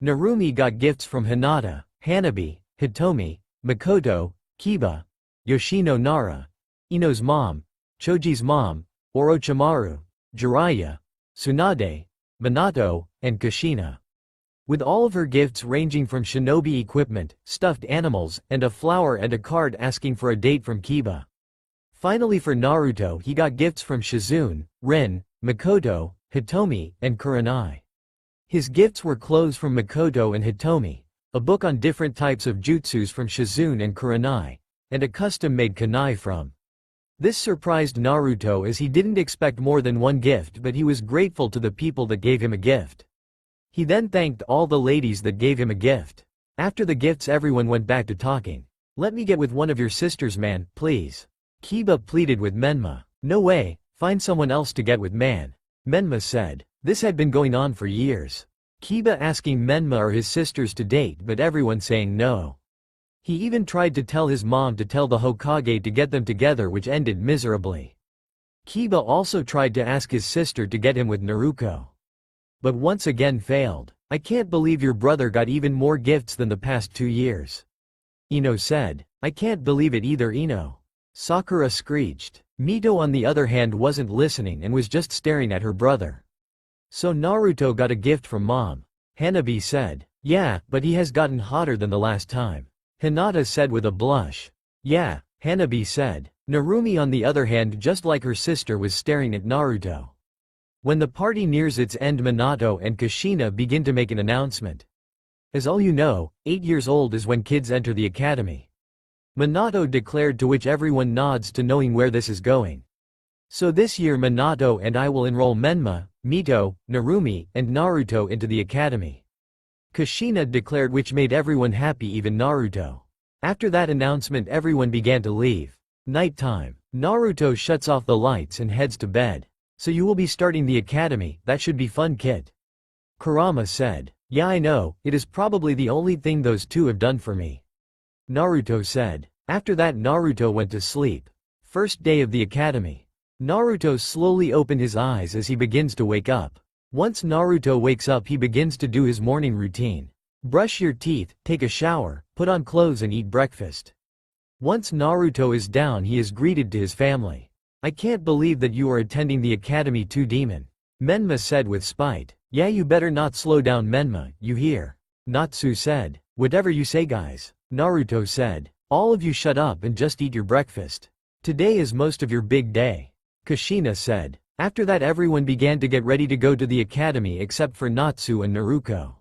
Narumi got gifts from Hinata, Hanabi, Hitomi, Makoto, Kiba, Yoshino Nara, Ino's mom, Choji's mom, Orochimaru, Jiraiya, Tsunade, Minato, and Kushina. With all of her gifts ranging from shinobi equipment, stuffed animals, and a flower and a card asking for a date from Kiba. Finally for Naruto he got gifts from Shizune, Rin, Makoto, Hitomi, and Kurenai. His gifts were clothes from Makoto and Hitomi, a book on different types of jutsus from Shizune and Kurenai, and a custom-made kunai from. This surprised Naruto as he didn't expect more than one gift, but he was grateful to the people that gave him a gift. He then thanked all the ladies that gave him a gift. After the gifts everyone went back to talking. "Let me get with one of your sisters, man, please." Kiba pleaded with Menma. "No way, find someone else to get with, man," Menma said. This had been going on for years. Kiba asking Menma or his sisters to date but everyone saying no. He even tried to tell his mom to tell the Hokage to get them together, which ended miserably. Kiba also tried to ask his sister to get him with Naruto, but once again failed. "I can't believe your brother got even more gifts than the past 2 years." Ino said. "I can't believe it either, Ino," Sakura screeched. Mito on the other hand wasn't listening and was just staring at her brother. "So Naruto got a gift from mom," Hanabi said. "Yeah, but he has gotten hotter than the last time," Hinata said with a blush. "Yeah," Hanabi said. Narumi on the other hand, just like her sister, was staring at Naruto. When the party nears its end, Minato and Kushina begin to make an announcement. "As all you know, 8 years old is when kids enter the academy," Minato declared, to which everyone nods to knowing where this is going. "So this year Minato and I will enroll Menma, Mito, Narumi, and Naruto into the academy," Kushina declared, which made everyone happy, even Naruto. After that announcement everyone began to leave. Nighttime. Naruto shuts off the lights and heads to bed. "So you will be starting the academy, that should be fun, kid," Kurama said. "Yeah, I know, it is probably the only thing those two have done for me," Naruto said. After that Naruto went to sleep. First day of the academy. Naruto slowly opened his eyes as he begins to wake up. Once Naruto wakes up he begins to do his morning routine. Brush your teeth, take a shower, put on clothes and eat breakfast. Once Naruto is down he is greeted to his family. "I can't believe that you are attending the academy too, demon," Menma said with spite. "Yeah, you better not slow down, Menma, you hear?" Natsu said. "Whatever you say, guys," Naruto said. "All of you shut up and just eat your breakfast. Today is most of your big day," Kushina said. After that everyone began to get ready to go to the academy except for Natsu and Naruto.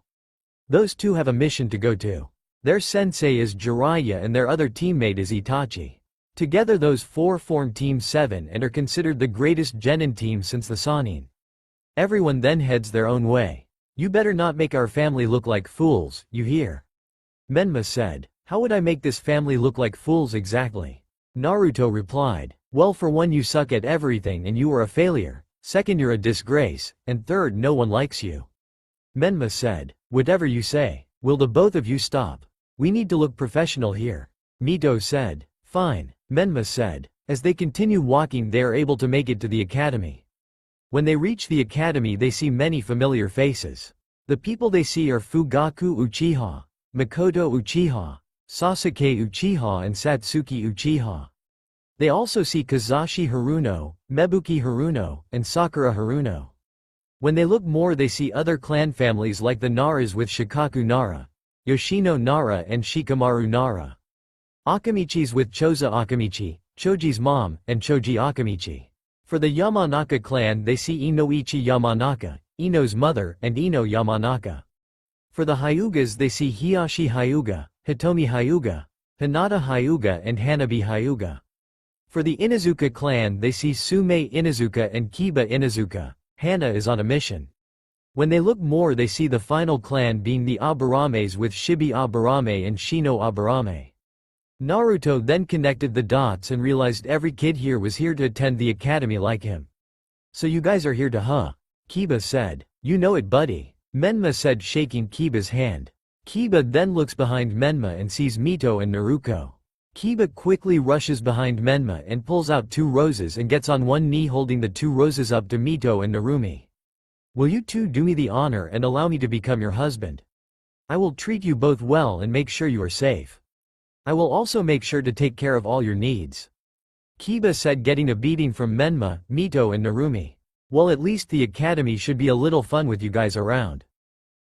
Those two have a mission to go to. Their sensei is Jiraiya and their other teammate is Itachi. Together those four form Team 7 and are considered the greatest genin team since the Sannin. Everyone then heads their own way. "You better not make our family look like fools, you hear?" Menma said. "How would I make this family look like fools exactly?" Naruto replied. "Well, for one, you suck at everything and you are a failure, second, you're a disgrace, and third, no one likes you." Menma said. "Whatever you say. Will the both of you stop? We need to look professional here," Mito said. "Fine," Menma said. As they continue walking they are able to make it to the academy. When they reach the academy they see many familiar faces. The people they see are Fugaku Uchiha, Makoto Uchiha, Sasuke Uchiha and Satsuki Uchiha. They also see Kazashi Haruno, Mebuki Haruno, and Sakura Haruno. When they look more they see other clan families like the Naras with Shikaku Nara, Yoshino Nara and Shikamaru Nara. Akamichis with Choza Akamichi, Choji's mom, and Choji Akamichi. For the Yamanaka clan they see Inoichi Yamanaka, Ino's mother, and Ino Yamanaka. For the Hyugas they see Hiyashi Hyuga, Hitomi Hyuga, Hinata Hyuga and Hanabi Hyuga. For the Inuzuka clan they see Sume Inuzuka and Kiba Inuzuka. Hana is on a mission. When they look more they see the final clan being the Abarames with Shibi Abarame and Shino Abarame. Naruto then connected the dots and realized every kid here was here to attend the academy like him. So you guys are here to huh? Kiba said. You know it, buddy. Menma said, shaking Kiba's hand. Kiba then looks behind Menma and sees Mito and Naruto. Kiba quickly rushes behind Menma and pulls out 2 roses and gets on one knee holding the 2 roses up to Mito and Narumi. Will you two do me the honor and allow me to become your husband? I will treat you both well and make sure you are safe. I will also make sure to take care of all your needs. Kiba said, getting a beating from Menma, Mito and Narumi. Well, at least the academy should be a little fun with you guys around.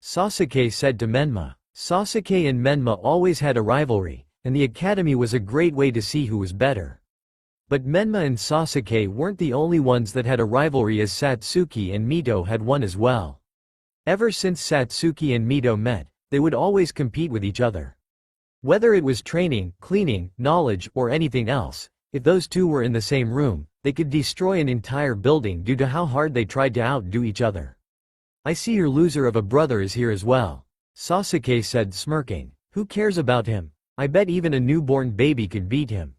Sasuke said to Menma. Sasuke and Menma always had a rivalry, and the academy was a great way to see who was better. But Menma and Sasuke weren't the only ones that had a rivalry, as Satsuki and Mito had one as well. Ever since Satsuki and Mito met, they would always compete with each other. Whether it was training, cleaning, knowledge, or anything else, if those two were in the same room, they could destroy an entire building due to how hard they tried to outdo each other. I see your loser of a brother is here as well, Sasuke said, smirking. Who cares about him? I bet even a newborn baby could beat him.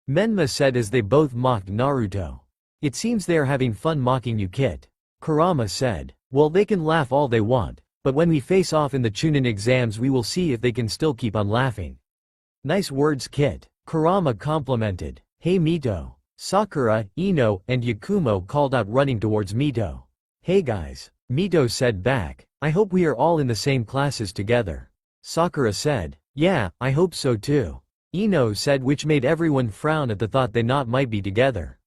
Menma said as they both mocked Naruto. It seems they are having fun mocking you, Kit. Kurama said. Well, they can laugh all they want, but when we face off in the Chunin exams we will see if they can still keep on laughing. Nice words, Kit. Kurama complimented. Hey Mito. Sakura, Ino, and Yakumo called out, running towards Mito. Hey guys. Mito said back. I hope we are all in the same classes together. Sakura said. Yeah, I hope so too. Ino said, which made everyone frown at the thought they not might be together.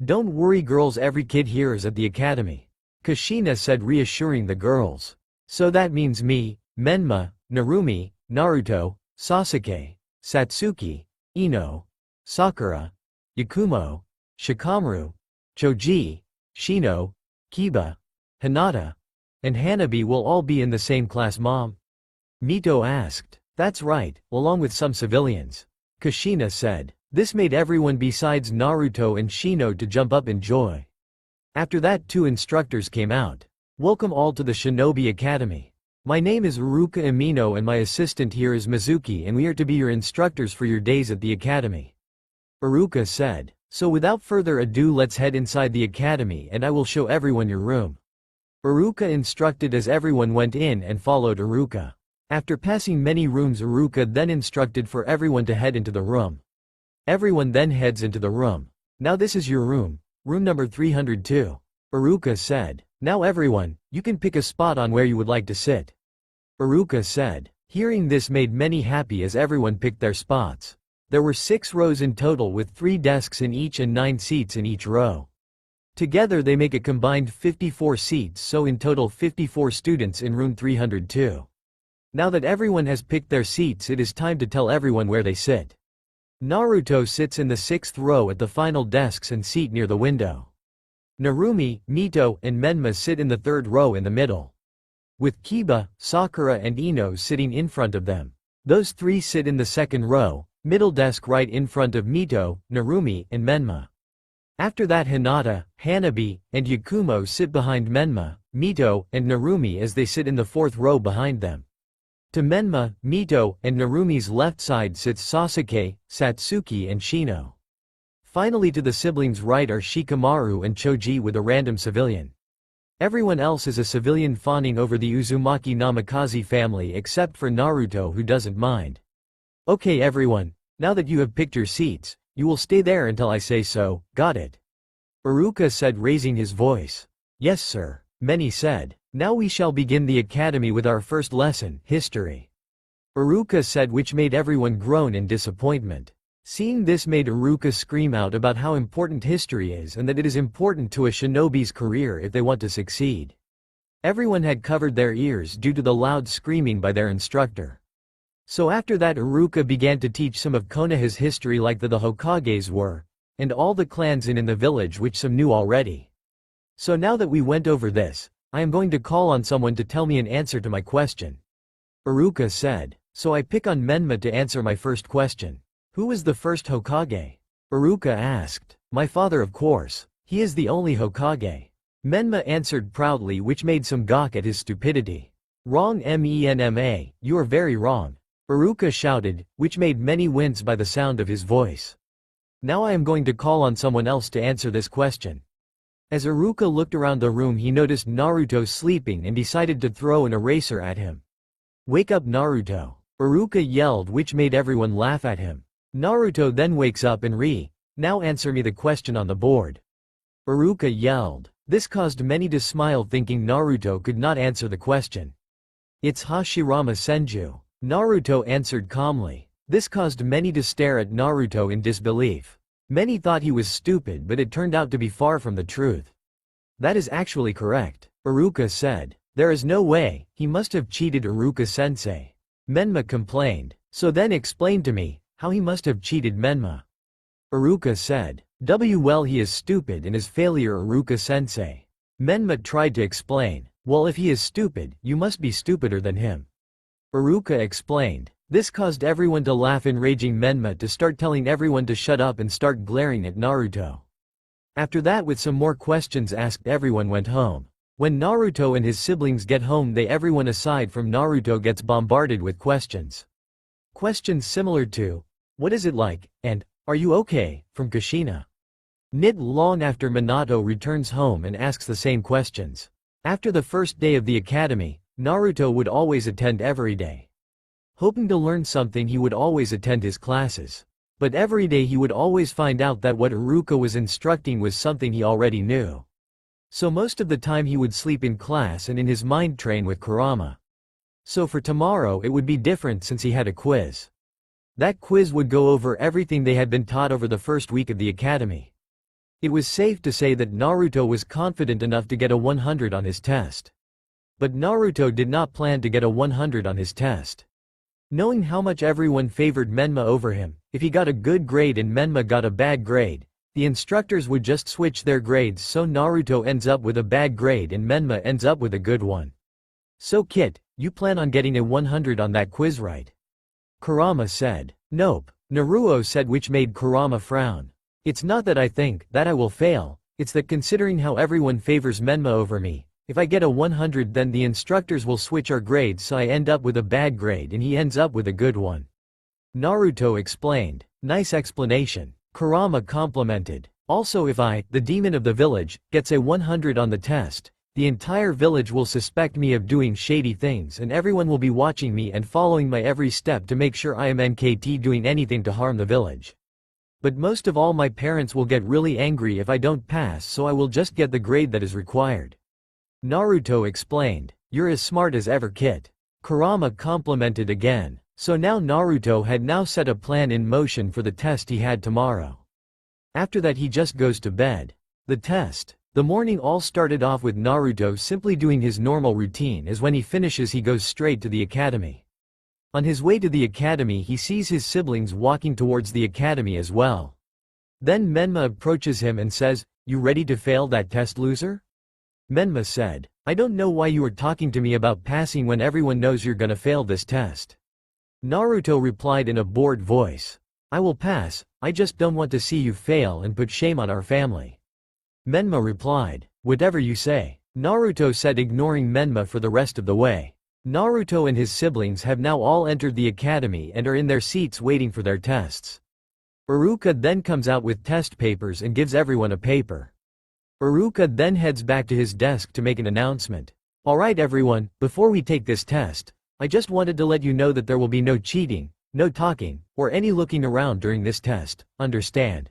Don't worry girls, every kid here is at the academy. Kushina said, reassuring the girls. So that means me, Menma, Narumi, Naruto, Sasuke, Satsuki, Ino, Sakura, Yakumo, Shikamaru, Choji, Shino, Kiba, Hinata, and Hanabi will all be in the same class, Mom? Mito asked. That's right, along with some civilians. Kushina said. This made everyone besides Naruto and Shino to jump up in joy. After that, 2 instructors came out. Welcome all to the Shinobi Academy. My name is Uruka Amino and my assistant here is Mizuki, and we are to be your instructors for your days at the academy. Uruka said. So without further ado, let's head inside the academy and I will show everyone your room. Uruka instructed as everyone went in and followed Uruka. After passing many rooms, Uruka then instructed for everyone to head into the room. Everyone then heads into the room. Now this is your room, room number 302. Uruka said. Now everyone, you can pick a spot on where you would like to sit. Uruka said. Hearing this made many happy as everyone picked their spots. There were 6 rows in total with 3 desks in each and 9 seats in each row. Together they make a combined 54 seats, so in total 54 students in room 302. Now that everyone has picked their seats, it is time to tell everyone where they sit. Naruto sits in the 6th row at the final desks and seat near the window. Narumi, Mito, and Menma sit in the 3rd row in the middle. With Kiba, Sakura and Ino sitting in front of them. Those 3 sit in the 2nd row, middle desk right in front of Mito, Narumi, and Menma. After that, Hinata, Hanabi, and Yakumo sit behind Menma, Mito, and Narumi as they sit in the 4th row behind them. To Menma, Mito, and Narumi's left side sits Sasuke, Satsuki and Shino. Finally to the siblings' right are Shikamaru and Choji with a random civilian. Everyone else is a civilian fawning over the Uzumaki Namikaze family except for Naruto, who doesn't mind. Okay everyone, now that you have picked your seats, you will stay there until I say so, got it? Uruka said, raising his voice. Yes sir, many said. Now we shall begin the academy with our first lesson, history. Uruka said, which made everyone groan in disappointment. Seeing this made Uruka scream out about how important history is and that it is important to a shinobi's career if they want to succeed. Everyone had covered their ears due to the loud screaming by their instructor. So after that, Uruka began to teach some of Konoha's history like the Hokages were, and all the clans in the village, which some knew already. So now that we went over this, I am going to call on someone to tell me an answer to my question. Uruka said. So I pick on Menma to answer my first question. Who was the first Hokage? Uruka asked. My father, of course. He is the only Hokage. Menma answered proudly, which made some gawk at his stupidity. Wrong, Menma, you are very wrong. Iruka shouted, which made many wince by the sound of his voice. Now I am going to call on someone else to answer this question. As Iruka looked around the room, he noticed Naruto sleeping and decided to throw an eraser at him. Wake up, Naruto! Iruka yelled, which made everyone laugh at him. Naruto then wakes up and now answer me the question on the board. Iruka yelled. This caused many to smile, thinking Naruto could not answer the question. It's Hashirama Senju. Naruto answered calmly. This caused many to stare at Naruto in disbelief. Many thought he was stupid, but it turned out to be far from the truth. That is actually correct, Iruka said. There is no way, he must have cheated, Iruka-sensei. Menma complained. So then explain to me, how he must have cheated, Menma. Iruka said. Well, he is stupid and is failure, Iruka-sensei. Menma tried to explain. Well, if he is stupid, you must be stupider than him. Iruka explained. This caused everyone to laugh, enraging Menma to start telling everyone to shut up and start glaring at Naruto. After that, with some more questions asked, everyone went home. When Naruto and his siblings get home, everyone aside from Naruto gets bombarded with questions. Questions similar to, what is it like, and, are you okay, from Kushina. Not long after, Minato returns home and asks the same questions. After the first day of the academy, Naruto would always attend every day. Hoping to learn something, he would always attend his classes. But every day he would always find out that what Iruka was instructing was something he already knew. So most of the time he would sleep in class and in his mind train with Kurama. So for tomorrow it would be different, since he had a quiz. That quiz would go over everything they had been taught over the first week of the academy. It was safe to say that Naruto was confident enough to get a 100 on his test. But Naruto did not plan to get a 100 on his test. Knowing how much everyone favored Menma over him, if he got a good grade and Menma got a bad grade, the instructors would just switch their grades, so Naruto ends up with a bad grade and Menma ends up with a good one. So Kit, you plan on getting a 100 on that quiz, right? Kurama said. Nope, Naruto said, which made Kurama frown. It's not that I think that I will fail, it's that considering how everyone favors Menma over me, if I get a 100 then the instructors will switch our grades, so I end up with a bad grade and he ends up with a good one. Naruto explained. Nice explanation. Kurama complimented. Also, if I, the demon of the village, gets a 100 on the test, the entire village will suspect me of doing shady things and everyone will be watching me and following my every step to make sure I am NKT doing anything to harm the village. But most of all, my parents will get really angry if I don't pass, so I will just get the grade that is required. Naruto explained. You're as smart as ever, Kit. Kurama complimented again. So now Naruto had now set a plan in motion for the test he had tomorrow. After that he just goes to bed. The test. The morning all started off with Naruto simply doing his normal routine, as when he finishes he goes straight to the academy. On his way to the academy he sees his siblings walking towards the academy as well. Then Menma approaches him and says, "You ready to fail that test, loser?" Menma said, "I don't know why you are talking to me about passing when everyone knows you're gonna fail this test." Naruto replied in a bored voice, "I will pass, I just don't want to see you fail and put shame on our family." Menma replied, "Whatever you say," Naruto said, ignoring Menma for the rest of the way. Naruto and his siblings have now all entered the academy and are in their seats waiting for their tests. Iruka then comes out with test papers and gives everyone a paper. Iruka then heads back to his desk to make an announcement. "Alright everyone, before we take this test, I just wanted to let you know that there will be no cheating, no talking, or any looking around during this test, understand?"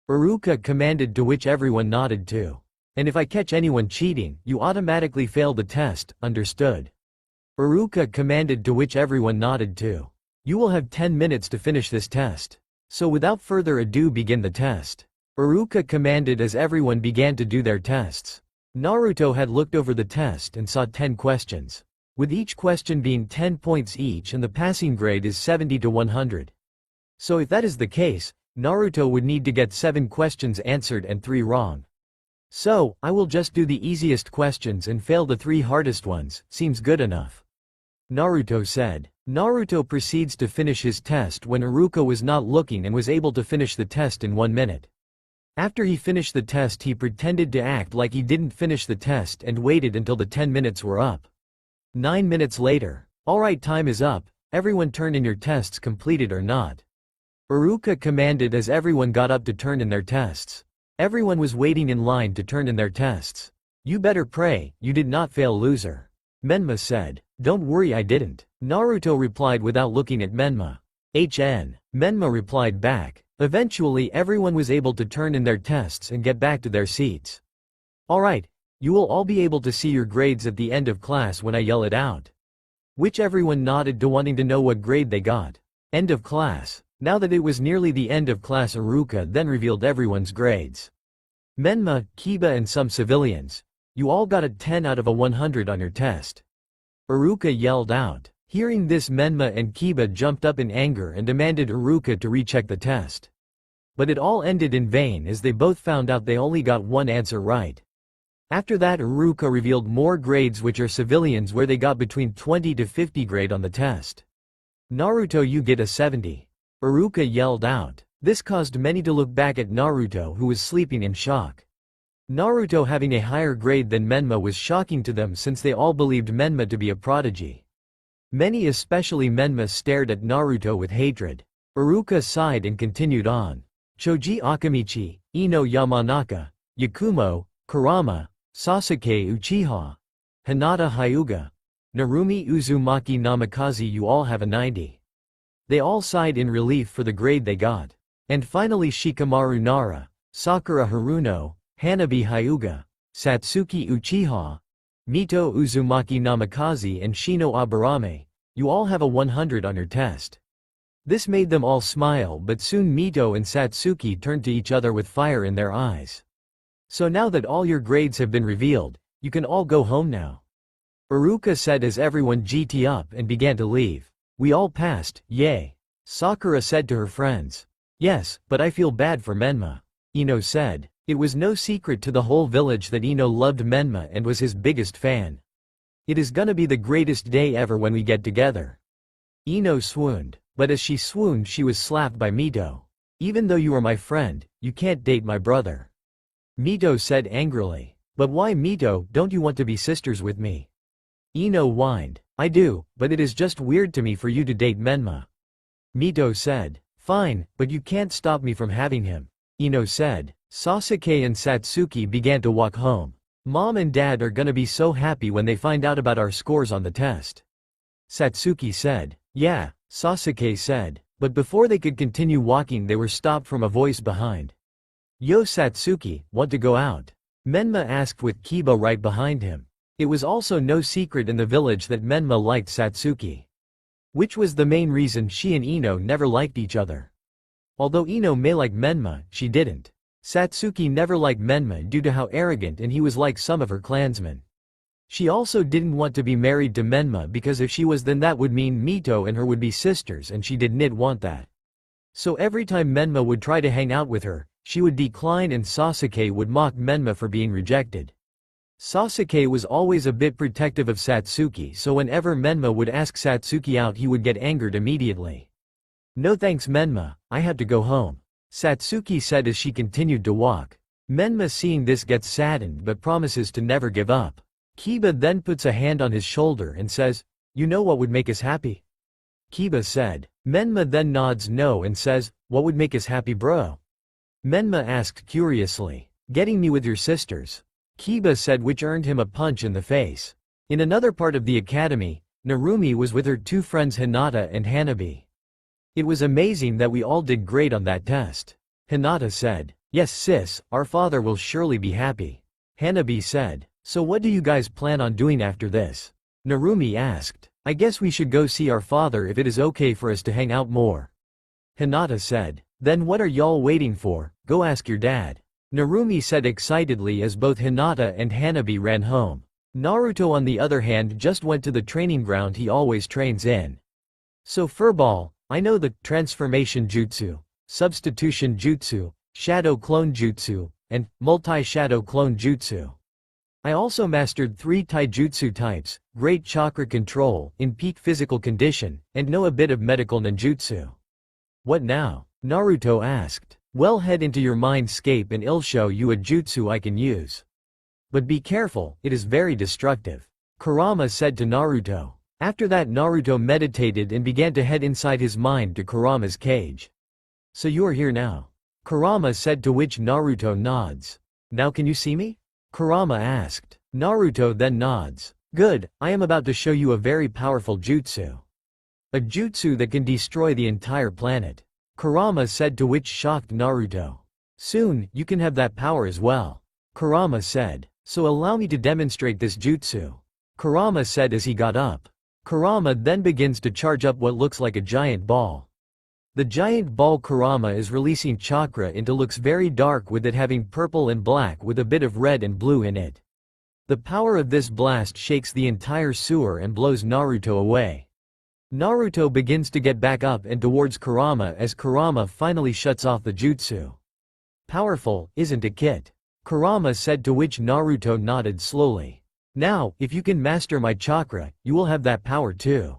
Iruka commanded, to which everyone nodded too. "And if I catch anyone cheating, you automatically fail the test, understood?" Iruka commanded, to which everyone nodded too. "You will have 10 minutes to finish this test. So without further ado, begin the test." Iruka commanded as everyone began to do their tests. Naruto had looked over the test and saw 10 questions, with each question being 10 points each, and the passing grade is 70 to 100. So if that is the case, Naruto would need to get 7 questions answered and 3 wrong. So, I will just do the easiest questions and fail the 3 hardest ones, seems good enough. Naruto said. Naruto proceeds to finish his test when Iruka was not looking and was able to finish the test in 1 minute. After he finished the test he pretended to act like he didn't finish the test and waited until the 10 minutes were up. 9 minutes later. "Alright, time is up, everyone turn in your tests completed or not. Iruka commanded as everyone got up to turn in their tests. Everyone was waiting in line to turn in their tests. You better pray, you did not fail, loser. Menma said. Don't worry, I didn't. Naruto replied without looking at Menma. Menma replied back. Eventually everyone was able to turn in their tests and get back to their seats. Alright, you will all be able to see your grades at the end of class when I yell it out. Which everyone nodded to, wanting to know what grade they got. End of class. Now that it was nearly the end of class, Iruka then revealed everyone's grades. Menma, Kiba and some civilians. You all got a 10 out of a 100 on your test. Iruka yelled out. Hearing this, Menma and Kiba jumped up in anger and demanded Iruka to recheck the test. But it all ended in vain as they both found out they only got one answer right. After that, Iruka revealed more grades, which are civilians, where they got between 20 to 50 grade on the test. Naruto, you get a 70. Iruka yelled out. This caused many to look back at Naruto, who was sleeping in shock. Naruto having a higher grade than Menma was shocking to them, since they all believed Menma to be a prodigy. Many, especially Menma, stared at Naruto with hatred. Iruka sighed and continued on. Choji Akamichi, Ino Yamanaka, Yakumo, Kurama, Sasuke Uchiha, Hinata Hyuga, Narumi Uzumaki Namikaze, you all have a 90. They all sighed in relief for the grade they got. And finally Shikamaru Nara, Sakura Haruno, Hanabi Hyuga, Satsuki Uchiha, Mito Uzumaki Namikaze and Shino Aburame, you all have a 100 on your test. This made them all smile, but soon Mito and Satsuki turned to each other with fire in their eyes. So now that all your grades have been revealed, you can all go home now. Iruka said as everyone GT up and began to leave. We all passed, yay. Sakura said to her friends. Yes, but I feel bad for Menma. Ino said. It was no secret to the whole village that Ino loved Menma and was his biggest fan. It is gonna be the greatest day ever when we get together. Ino swooned, but as she swooned she was slapped by Mito. Even though you are my friend, you can't date my brother. Mito said angrily. But why, Mito, don't you want to be sisters with me? Ino whined. I do, but it is just weird to me for you to date Menma. Mito said. Fine, but you can't stop me from having him. Ino said. Sasuke and Satsuki began to walk home. Mom and Dad are gonna be so happy when they find out about our scores on the test. Satsuki said. Yeah, Sasuke said. But before they could continue walking, they were stopped from a voice behind. Yo Satsuki, want to go out? Menma asked with Kiba right behind him. It was also no secret in the village that Menma liked Satsuki. Which was the main reason she and Ino never liked each other. Although Ino may like Menma, she didn't. Satsuki never liked Menma due to how arrogant and he was like some of her clansmen. She also didn't want to be married to Menma because if she was, then that would mean Mito and her would be sisters, and she didn't want that. So every time Menma would try to hang out with her, she would decline and Sasuke would mock Menma for being rejected. Sasuke was always a bit protective of Satsuki, so whenever Menma would ask Satsuki out he would get angered immediately. No thanks Menma, I have to go home. Satsuki said as she continued to walk. Menma seeing this gets saddened but promises to never give up. Kiba then puts a hand on his shoulder and says, you know what would make us happy? Kiba said. Menma then nods no and says, what would make us happy, bro? Menma asked curiously. Getting me with your sisters. Kiba said, which earned him a punch in the face. In another part of the academy, Narumi was with her two friends Hinata and Hanabi. It was amazing that we all did great on that test. Hinata said. Yes sis, our father will surely be happy. Hanabi said. So what do you guys plan on doing after this? Narumi asked. I guess we should go see our father if it is okay for us to hang out more. Hinata said. Then what are y'all waiting for, go ask your dad. Narumi said excitedly as both Hinata and Hanabi ran home. Naruto on the other hand just went to the training ground he always trains in. So furball, I know the transformation jutsu, substitution jutsu, shadow clone jutsu, and multi-shadow clone jutsu. I also mastered 3 taijutsu types, great chakra control, in peak physical condition, and know a bit of medical ninjutsu. What now? Naruto asked. Well, head into your mindscape and I'll show you a jutsu I can use. But be careful, it is very destructive. Kurama said to Naruto. After that, Naruto meditated and began to head inside his mind to Kurama's cage. "So you are here now?" Kurama said, to which Naruto nods. "Now can you see me?" Kurama asked. Naruto then nods. "Good, I am about to show you a very powerful jutsu. A jutsu that can destroy the entire planet," Kurama said, to which shocked Naruto. "Soon, you can have that power as well," Kurama said. "So allow me to demonstrate this jutsu," Kurama said as he got up. Kurama then begins to charge up what looks like a giant ball. The giant ball Kurama is releasing chakra into looks very dark, with it having purple and black with a bit of red and blue in it. The power of this blast shakes the entire sewer and blows Naruto away. Naruto begins to get back up and towards Kurama as Kurama finally shuts off the jutsu. "Powerful, isn't it, Kit?" Kurama said, to which Naruto nodded slowly. "Now, if you can master my chakra, you will have that power too,"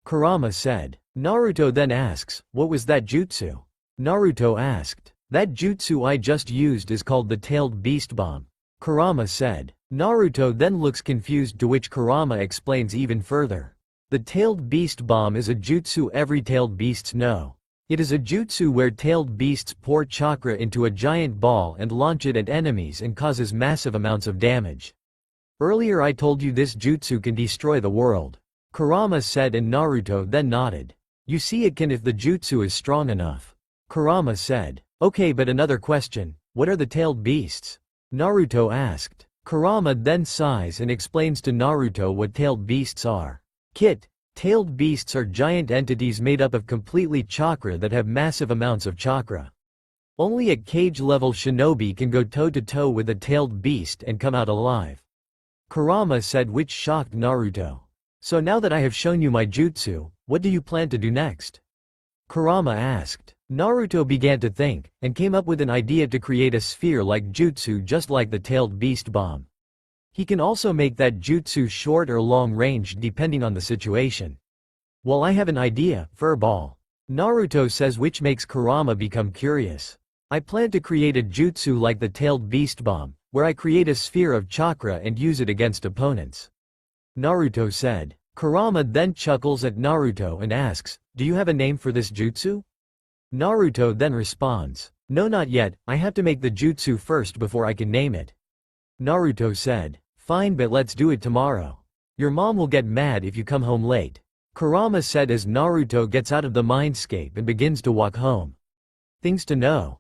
Kurama said. Naruto then asks, "What was that jutsu?" Naruto asked. "That jutsu I just used is called the Tailed Beast Bomb," Kurama said. Naruto then looks confused, to which Kurama explains even further. The Tailed Beast Bomb is a jutsu every tailed beasts know. It is a jutsu where tailed beasts pour chakra into a giant ball and launch it at enemies and causes massive amounts of damage. "Earlier I told you this jutsu can destroy the world," Kurama said, and Naruto then nodded. "You see, it can if the jutsu is strong enough," Kurama said. "Okay, but another question, what are the tailed beasts?" Naruto asked. Kurama then sighs and explains to Naruto what tailed beasts are. "Kit, tailed beasts are giant entities made up of completely chakra that have massive amounts of chakra. Only a cage-level shinobi can go toe-to-toe with a tailed beast and come out alive," Kurama said, which shocked Naruto. "So now that I have shown you my jutsu, what do you plan to do next?" Kurama asked. Naruto began to think, and came up with an idea to create a sphere-like jutsu just like the Tailed Beast Bomb. He can also make that jutsu short or long range depending on the situation. "Well, I have an idea, Fur Ball," Naruto says, which makes Kurama become curious. "I plan to create a jutsu like the Tailed Beast Bomb, where I create a sphere of chakra and use it against opponents," Naruto said. Kurama then chuckles at Naruto and asks, "Do you have a name for this jutsu?" Naruto then responds, "No, not yet, I have to make the jutsu first before I can name it." Naruto said, "Fine, but let's do it tomorrow. Your mom will get mad if you come home late," Kurama said as Naruto gets out of the mindscape and begins to walk home. Things to know.